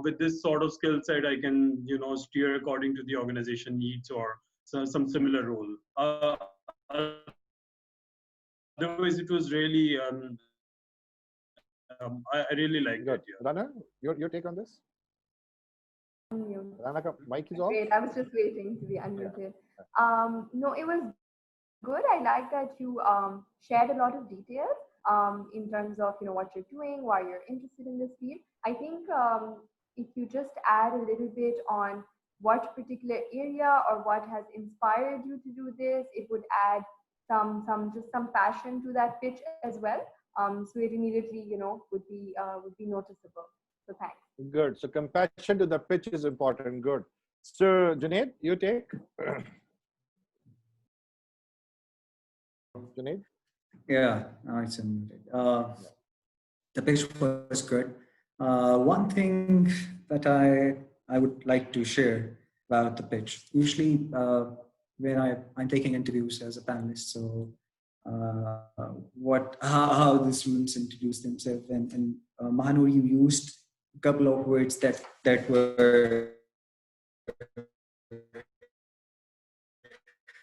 with this sort of skill set, I can steer according to the organization needs or some similar role. Otherwise, it was really. I really like Good. that. Yeah. Rana, your take on this? Rana, mic is off. Great. I was just waiting to be unmuted. No, it was good. I like that you shared a lot of details in terms of what you're doing, why you're interested in this field. I think if you just add a little bit on what particular area or what has inspired you to do this, it would add some passion to that pitch as well. So it immediately would be noticeable. So thanks. Good. So compassion to the pitch is important. Good. So Junaid, you take. Junaid? Yeah, it's the pitch was good. One thing that I would like to share about the pitch. Usually, when I'm taking interviews as a panelist, so how the students introduce themselves, and Mahnoor, you used a couple of words that were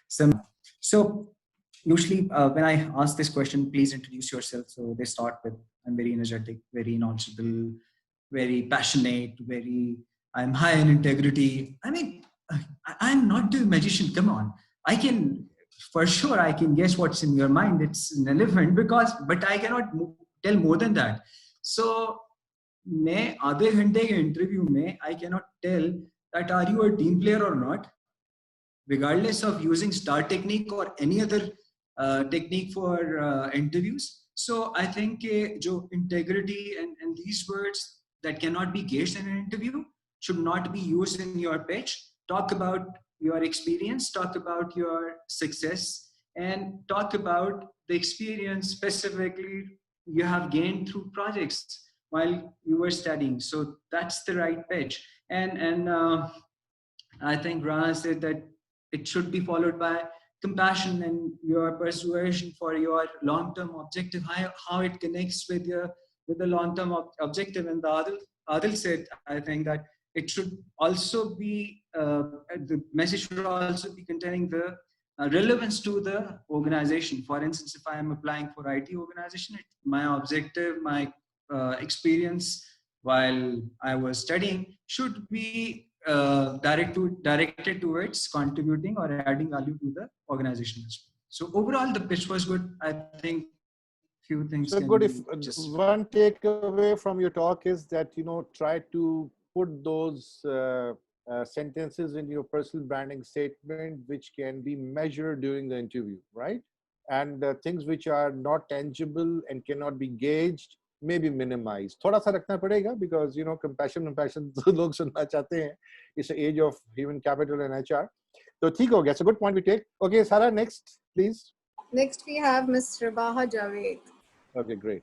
some. So usually when I ask this question, please introduce yourself. So they start with, I'm very energetic, very knowledgeable, very passionate, I'm high in integrity. I mean, I'm not the magician. Come on. For sure, I can guess what's in your mind. It's an elephant, but I cannot tell more than that. So, मैं आधे घंटे के interview में I cannot tell that are you a team player or not, regardless of using STAR technique or any other technique for interviews. So I think jo integrity and these words that cannot be gauged in an interview should not be used in your pitch. Talk about your experience, talk about your success, and talk about the experience specifically you have gained through projects while you were studying. So that's the right pitch. And I think Rana said that it should be followed by compassion and your persuasion for your long-term objective, how it connects with the long-term objective. And the Adil said, I think that it should also be, the message should also be containing the relevance to the organization. For instance, if I am applying for IT organization, my objective, my experience while I was studying should be directed towards contributing or adding value to the organization as well. So overall, the pitch was good. I think few things. So good. If one takeaway from your talk is that try to put those sentences in your personal branding statement, which can be measured during the interview, right? and things which are not tangible and cannot be gauged may be minimized. थोड़ा सा रखना पड़ेगा because compassion तो लोग सुनना चाहते हैं. It's the age of human capital and HR. So ठीक हो गया. It's a good point we take. Okay, Sarah, next, please. Next, we have Ms. Rabaha Javed. Okay, great.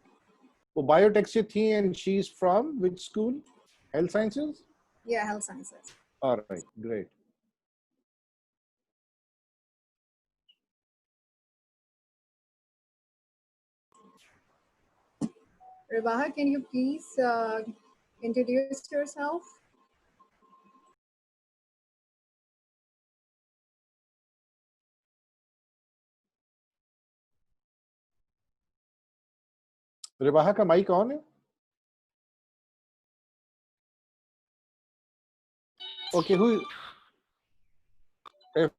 वो biotech से थी and she's from which school? Health Sciences? Yeah, Health Sciences. All right, great. Rabaha, can you please introduce yourself? रिबाहा का mic on है? Okay, if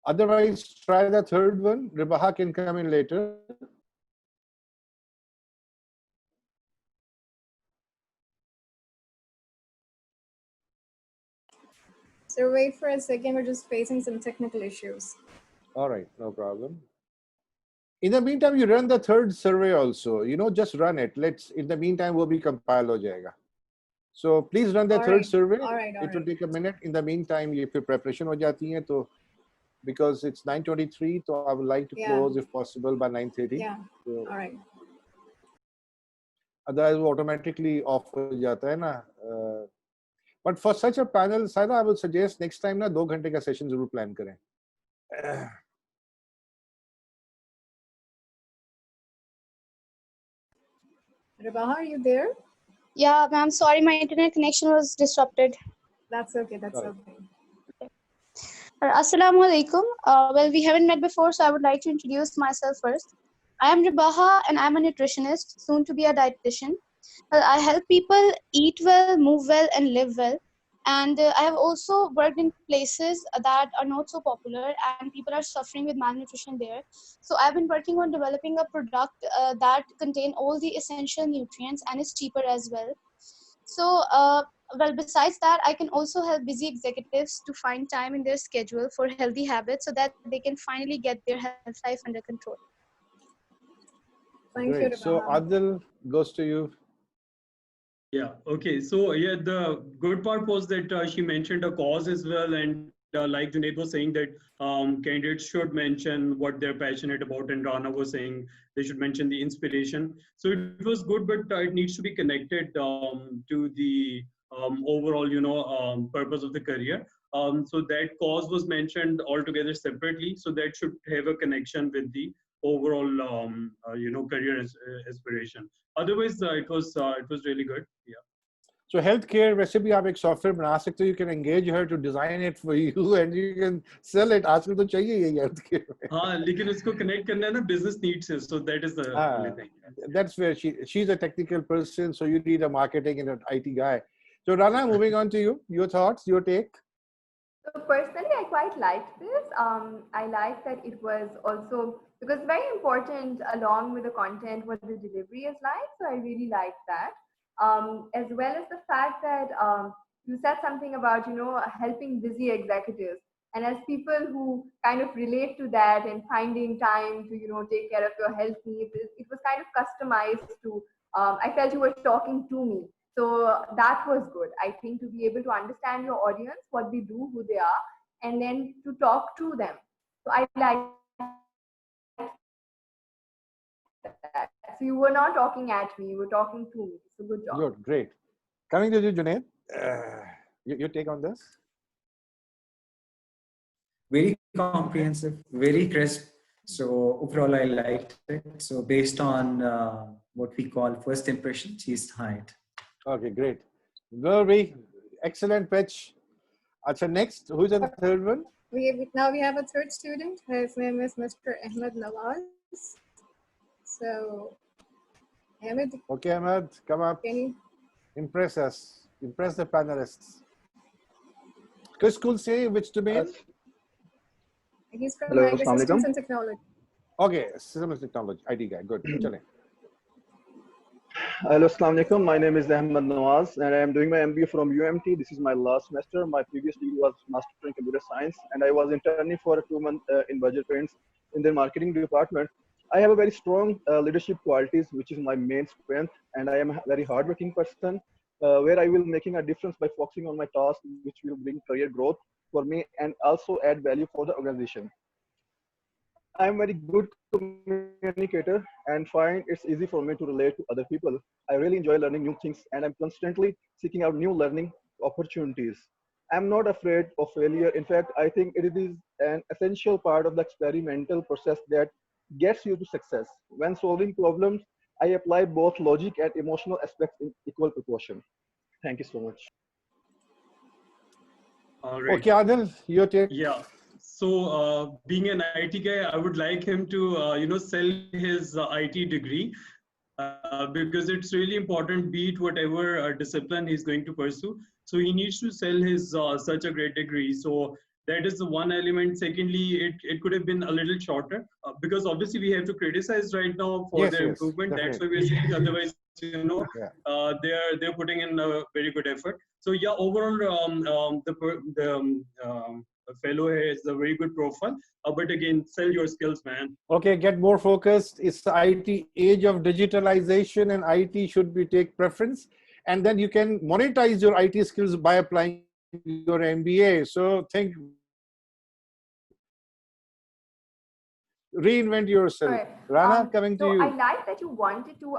otherwise try the third one. Ribaha can come in later. So wait for a second, we're just facing some technical issues. All right, no problem. In the meantime, you run the third survey also. Just run it. In the meantime, will be compiled ho jayega. So please run the third survey. It will take a minute. In the meantime, if your preparation ho jati hai, to because it's 9:23, so I would like to close if possible by 9:30. Yeah. So, all right. Otherwise, वो automatically off हो जाता है ना. But for such a panel, Saida, I would suggest next time ना 2 घंटे का session जरूर plan करें. Rabaha, are you there? Yeah, ma'am. Sorry, my internet connection was disrupted. That's okay. That's okay. Assalamu alaikum. Well, we haven't met before, so I would like to introduce myself first. I am Rabaha, and I'm a nutritionist, soon to be a dietitian. Well, I help people eat well, move well, and live well. And I have also worked in places that are not so popular, and people are suffering with malnutrition there. So I've been working on developing a product that contain all the essential nutrients and is cheaper as well. So, well, besides that, I can also help busy executives to find time in their schedule for healthy habits so that they can finally get their health life under control. Thank Great. you, So Adil goes to you. Yeah. Okay. So yeah, the good part was that she mentioned a cause as well, and like Junaid was saying that candidates should mention what they're passionate about, and Rana was saying they should mention the inspiration. So it was good, but it needs to be connected to the overall, purpose of the career. So that cause was mentioned altogether separately. So that should have a connection with the overall, career aspiration. Otherwise, it was really good. Yeah. So healthcare वैसे भी आप एक software बना सकते हो. You can engage her to design it for you, and you can sell it. आजकल तो चाहिए ये healthcare में. हाँ, लेकिन उसको connect करना है ना business needs है. So that is the only thing. That's where she's a technical person, so you need a marketing and an IT guy. So Rana, moving on to you. Your thoughts, your take. So personally, I quite liked this. I like that it was also, because very important along with the content what the delivery is like. So I really liked that. As well as the fact that you said something about, helping busy executives. And as people who kind of relate to that and finding time to, take care of your health needs, it was kind of customized to, I felt you were talking to me. So that was good. I think to be able to understand your audience, what they do, who they are, and then to talk to them. So I like that. So you were not talking at me, you were talking to me. So good job. Good, great. Coming to you, Junaid. Your take on this? Very comprehensive, very crisp. So overall, I liked it. So based on what we call first impression, she's height. Okay, great. Very excellent pitch. Acha, next, who's the third one? Now we have a third student. His name is Mr. Ahmed Nawaz. So, Ahmed. Okay, Ahmed, come up. Can you impress us? Impress the panelists. Which school say which domain? He's from Systems and Technology. Okay, Systems and Technology, IT guy. Good. Hello, Assalamu alaikum. My name is Ahmed Nawaz, and I am doing my MBA from UMT. This is my last semester. My previous degree was Master in Computer Science, and I was interning for 2 months in Budget Paints in their marketing department. I have a very strong leadership qualities, which is my main strength, and I am a very hardworking person, where I will making a difference by focusing on my task, which will bring career growth for me and also add value for the organization. I'm very good communicator and find it's easy for me to relate to other people. I really enjoy learning new things and I'm constantly seeking out new learning opportunities. I'm not afraid of failure. In fact, I think it is an essential part of the experimental process that gets you to success. When solving problems, I apply both logic and emotional aspects in equal proportion. Thank you so much. All right. Okay, Adil, your take. Yeah. So being an IT guy, I would like him to, sell his IT degree because it's really important, be it whatever discipline he's going to pursue. So he needs to sell his such a great degree. So that is the one element. Secondly, it could have been a little shorter because obviously we have to criticize right now for Yes, their yes, improvement. That's why definitely. we're saying otherwise, Yeah. they're putting in a very good effort. So yeah, overall, the fellow has a very good profile. But again, sell your skills, man. Okay, get more focused. It's the IT age of digitalization, and IT should be take preference. And then you can monetize your IT skills by applying your MBA. So think, reinvent yourself. Right. Rana, coming to So I you. like that you wanted to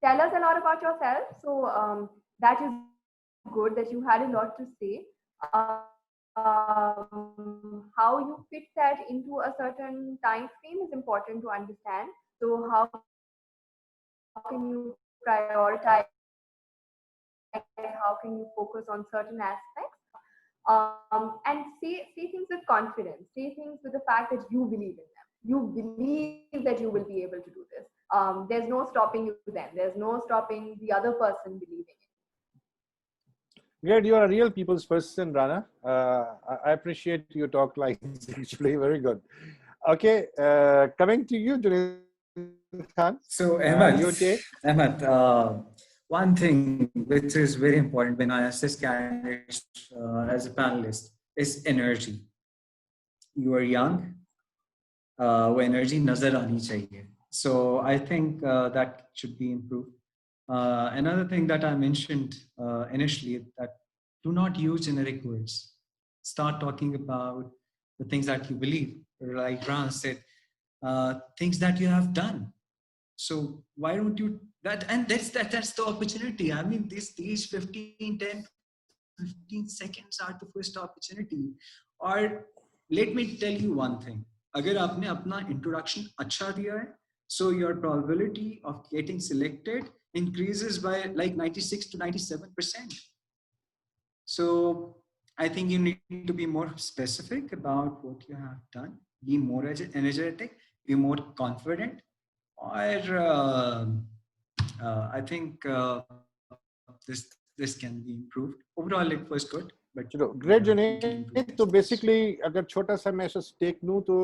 tell us a lot about yourself. So that is good that you had a lot to say. How you fit that into a certain time frame is important to understand. So how can you prioritize? How can you focus on certain aspects? And say things with confidence. Say things with the fact that you believe in them. You believe that you will be able to do this. There's no stopping you then. There's no stopping the other person believing it. Great, you are a real people's person, Rana. I appreciate your talk lines. Actually, very good. Okay, coming to you, Junaid Khan. So, Ahmed, Your take. Ahmed, one thing which is very important when I assess candidates as a panelist is energy. You are young, वो energy nazar aani chahiye. So I think that should be improved. Another thing that I mentioned initially, that do not use generic words. Start talking about the things that you believe. Like Ran said, things that you have done. So why don't you that? And that's the opportunity. I mean, these 15, 10, 15 seconds are the first opportunity. Or let me tell you one thing. अगर आपने अपना introduction अच्छा दिया है, so your probability of getting selected increases by like 96 to 97%. So I think you need to be more specific about what you have done, be more energetic, be more confident, or I think this can be improved. Overall, it was good, but great Junaid. तो basically अगर छोटा सा मैं take लूं तो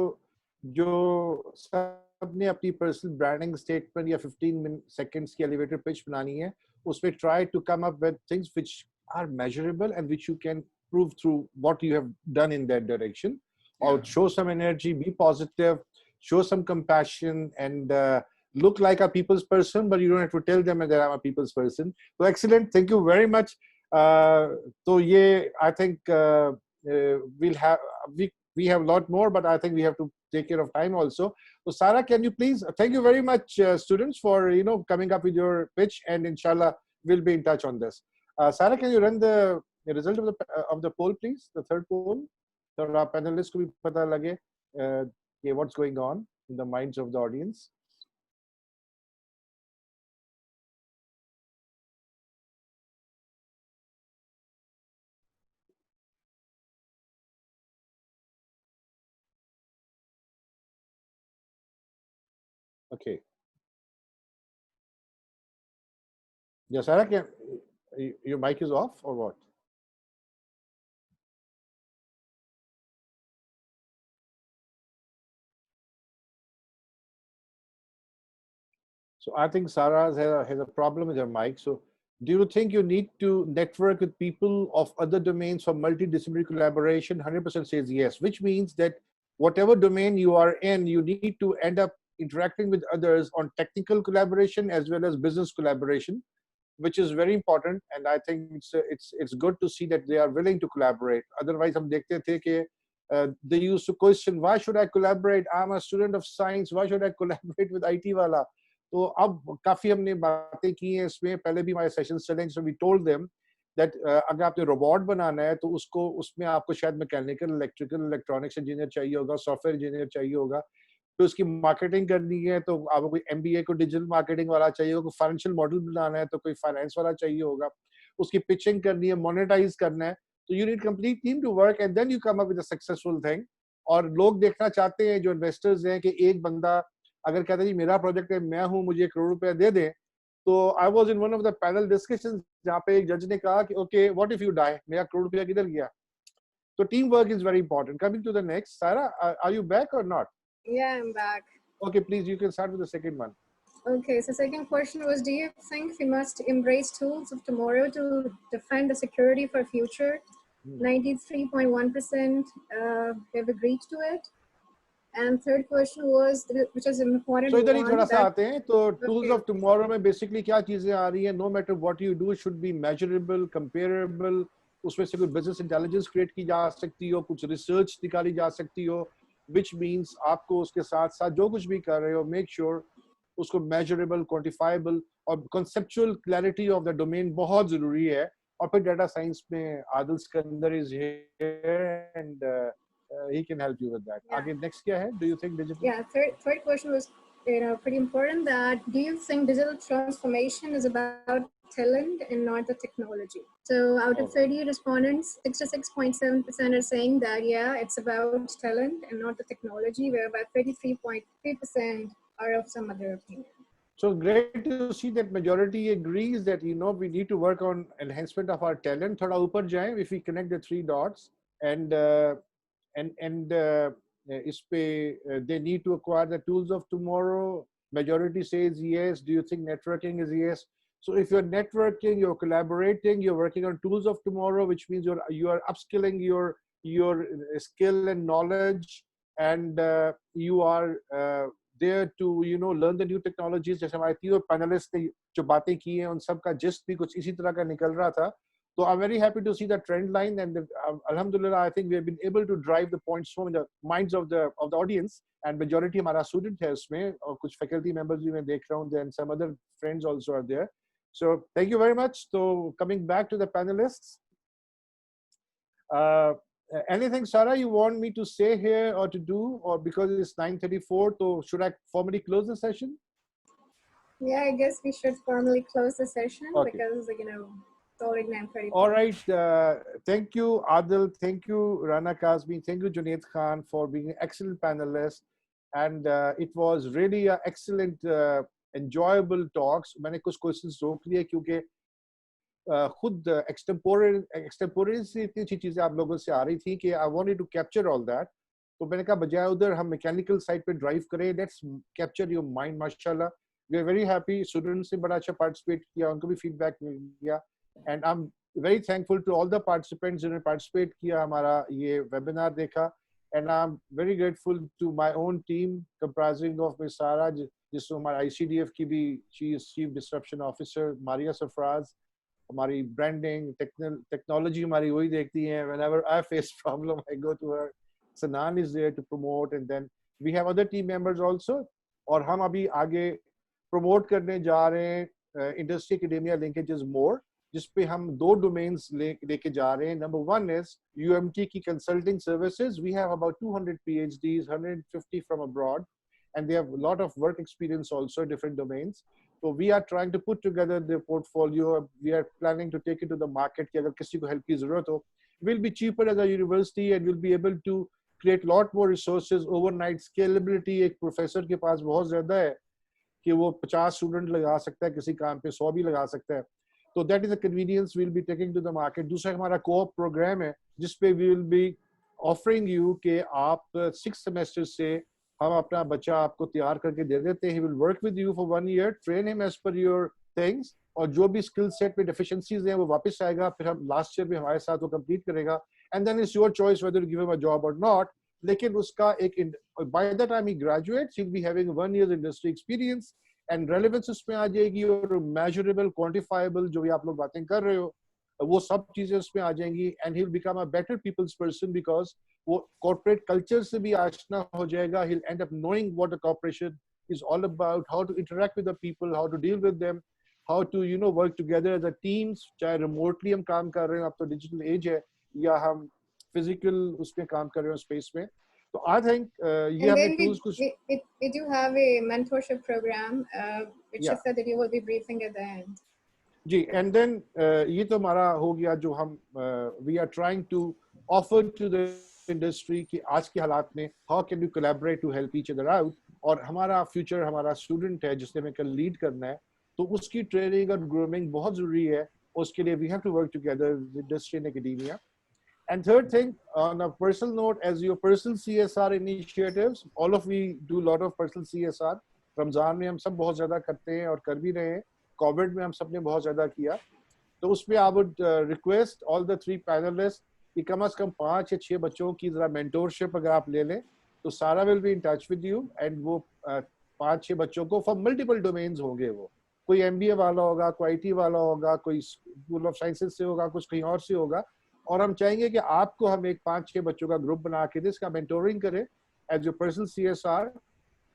जो सबने अपनी पर्सनल ब्रांडिंग स्टेटमेंट या 15 सेकंड्स की एलिवेटर पिच बनानी है, उसमें try to come up with things which are measurable and which you can prove through what you have done in that direction. Or show some energy, be positive, show some compassion, and look like a people's person, but you don't have to tell them that I'm a people's person. So excellent. Thank you very much. So yeah, I think we have a lot more, but I think we have to take care of time also. So Sarah, can you please, thank you very much, students, for coming up with your pitch, and inshallah we'll be in touch on this. Sarah, can you run the result of the poll, please? The third poll, so our panelists को भी पता लगे what's going on in the minds of the audience. Okay. Yeah, Sarah, your mic is off or what? So I think Sarah has a problem with her mic. So do you think you need to network with people of other domains for multidisciplinary collaboration? 100% says yes, which means that whatever domain you are in, you need to end up interacting with others on technical collaboration as well as business collaboration, which is very important. And I think it's good to see that they are willing to collaborate. Otherwise, हम देखते थे कि they used to question, why should I collaborate? I'm a student of science. Why should I collaborate with IT वाला? तो अब काफी हमने बातें की हैं इसमें, पहले भी हमारे सेशंस चले, so we told them that अगर आपने रोबोट बनाना है तो उसको उसमें आपको शायद मैकेनिकल, इलेक्ट्रिकल, इलेक्ट्रॉनिक्स इंजीनियर चाहिए होगा, सॉफ्टवेयर इंजीनियर चाहिए होगा, तो उसकी मार्केटिंग करनी है तो आपको कोई एमबीए को डिजिटल मार्केटिंग वाला चाहिए होगा, कोई फाइनेंशियल मॉडल बनाना है तो कोई फाइनेंस वाला चाहिए होगा, उसकी पिचिंग करनी है, मोनेटाइज करना है, तो you need complete team to work and then you come up with a successful thing. और लोग देखना चाहते हैं, जो इन्वेस्टर्स हैं, कि एक बंदा अगर कहता है जी मेरा प्रोजेक्ट है, मैं हूं, मुझे 1 करोड़ रुपया दे दें. तो I was in one of the panel discussions जहां पे एक जज ने कहा कि okay what if you die, मेरा 1 करोड़ रुपया किधर गया? तो team work is very important. Coming to the next, Sara, are you back और not? Yeah, I'm back. Okay, please, you can start with the second one. Okay, so second question was, do you think we must embrace tools of tomorrow to defend the security for future? 93.1% have agreed to it. And third question was, which is an important So इधर ही one, थोड़ा सा that- आते हैं. तो tools Okay. of tomorrow में basically क्या चीजें आ रही हैं? No matter what you do, should be measurable, comparable. उसमें से कोई business intelligence create की जा सकती हो, कुछ research निकाली जा सकती हो, which means आपको उसके साथ साथ जो कुछ भी कर रहे हो, make sure उसको measurable, quantifiable और conceptual clarity of the domain बहुत जरूरी है. और फिर data science में Adil Sikandar is here and he can help you with that. Yeah. आगे next क्या है? Do you think digital? Yeah, third question was, pretty important, that do you think digital transformation is about talent and not the technology? So out of 30 respondents, 66.7% are saying that, yeah, it's about talent and not the technology, where about 33.3% are of some other opinion. So great to see that majority agrees that, you know, we need to work on enhancement of our talent. थोड़ा ऊपर जाएं, if we connect the 3 dots and इस पे they need to acquire the tools of tomorrow. Majority says yes. Do you think networking is yes? So if you're networking, you're collaborating, you're working on tools of tomorrow, which means you are upskilling your skill and knowledge, and you are there to, you know, learn the new technologies. जैसे हमारे तीनों panelists ने जो बातें की हैं, उन सब का gist भी कुछ इसी तरह का निकल रहा था. So I'm very happy to see the trend line, and alhamdulillah, I think we have been able to drive the points from the minds of the audience, and majority हमारा student है उसमें, और कुछ faculty members भी मैं देख रहा हूँ, and some other friends also are there. So thank you very much. So coming back to the panelists, anything, Sarah, you want me to say here or to do, or because it's 9:34, so should I formally close the session? Yeah, I guess we should formally close the session, Okay. because, you know, it's already 9:30. All right. Thank you, Adil. Thank you, Rana Kazmi. Thank you, Junaid Khan, for being an excellent panelist. And it was really an excellent, enjoyable talks. मैंने कुछ questions रोक लिए क्योंकि खुद extemporaneous इतनी अच्छी चीजें आप लोगों से आ रही थी कि I wanted to capture all that. तो मैंने कहा बजाय उधर हम mechanical side पे drive करें, let's capture your mind. माशाल्लाह, we are very happy. Students ने बड़ा अच्छा participate किया, उनको भी feedback मिल गया. And I'm very thankful to all the participants जिन्होंने participate किया, हमारा ये webinar देखा. And I'm very grateful to my own team comprising of Ms. Sara, जिसको हमारा ICDF की भी, she is Chief Disruption Officer, Maria Safraz, हमारी branding, technology हमारी वही देखती हैं. Whenever I face problem, I go to her. Sanan is there to promote, and then we have other team members also. और हम अभी आगे promote करने जा रहे हैं industry academia linkages more, जिसपे हम 2 domains लेके जा रहे हैं. Number 1 is UMT की consulting services. We have about 200 PhDs, 150 from abroad, and they have a lot of work experience also in different domains. So we are trying to put together the portfolio. We are planning to take it to the market कि अगर किसी को help की ज़रूरत हो, we'll be cheaper as a university and we'll be able to create lot more resources overnight. Scalability एक professor के पास बहुत ज़्यादा है कि वो 50 student लगा सकता है किसी काम पे, 100 भी लगा सकता है. So that is a convenience we'll be taking to the market. दूसरा हमारा co-op program है जिसपे we will be offering you कि आप 6 semesters से हम अपना बच्चा आपको तैयार करके दे देते हैं, he will work with you for 1 year, train him as per your things, और जो भी स्किल सेट में डेफिशिएंसीज हैं वो वापस आएगा, फिर हम लास्ट ईयर में हमारे साथ वो कंप्लीट करेगा, and then it's your choice whether give him a job और नॉट. लेकिन उसका एक बाय द टाइम ही graduates he will be having 1 year industry experience, and relevance उसमें आ जाएगी, और मेजरेबल क्वांटिफाइबल जो भी आप लोग बातें कर रहे हो वो सब चीजें उसमें आ जाएंगी, and he will become a better peoples person, because वो कॉर्पोरेट कल्चर से भी आशना हो जाएगा. He'll end up knowing what the corporation is all about, how to interact with the people, how to deal with them, how to work together as a teams. चाहे remotely हम काम कर रहे हो, अब तो digital age है, या हम physical उसमें काम कर रहे हो space में. तो I think ये And हमने then tools कुछ we do have a mentorship program, which you yeah. said that you will be briefing at the end. Ji, and then ये तो हमारा हो गया जो हम we are trying to offer to the industry कि आज के हालात में how can we collaborate to help each other out, और हमारा future हमारा student है जिसने हमें कल लीड करना है, तो उसकी ट्रेनिंग और ग्रूमिंग बहुत जरूरी है. उसके लिए we have to work together with industry and academia. And third thing, on a personal note, as your personal CSR initiatives, all of we do a lot of personal CSR. Ramzan में हम सब बहुत ज़्यादा करते हैं और कर भी रहे हैं. कोविड में हम सब ने बहुत ज़्यादा किया. तो उसमें I would request all the 3 panelists कि कम से कम 5 या 6 बच्चों की ज़रा mentorship अगर आप ले लें, तो सारा will be in touch with you, and वो 5-6 बच्चों को for multiple domains होंगे. वो कोई MBA वाला होगा, कोई IT वाला होगा, कोई School of Sciences से होगा, कुछ कहीं और से होगा, और हम चाहेंगे कि आपको हम एक 5-6 बच्चों का ग्रुप बना के इसका मेंटोरिंग करें as your personal CSR,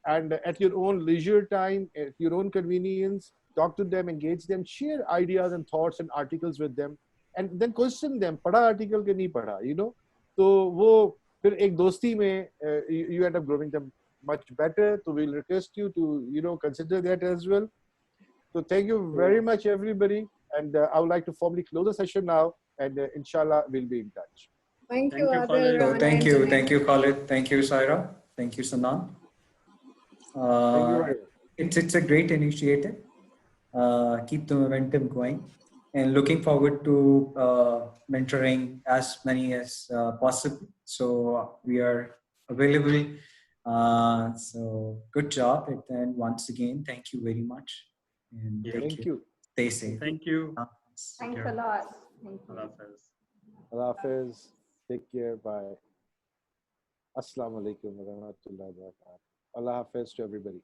and at your own leisure time, at your own convenience, talk to them, engage them, share ideas and thoughts and articles with them, and then question them, पढ़ा article के नहीं पढ़ा, तो वो फिर एक दोस्ती में you end up growing them much better. So we'll request you to consider that as well. So thank you very much everybody, and I would like to formally close the session now, and inshallah we'll be in touch. Thank Thank you, you, Adil, Khalid. So Rana, thank and you, Junaid. Khalid, thank you, Saira, thank you, Sanan. Thank you very much. It's a great initiative. Keep the momentum going, and looking forward to mentoring as many as possible. So we are available. So good job, and once again, thank you very much, and Yeah. Thank you. stay safe. Thank you. Thanks a lot. Thank you. Allah Hafiz. Allah Hafiz. Take care. Bye. Assalamu alaikum wa rahmatullahi wa barakatuh. Allah Hafiz to everybody.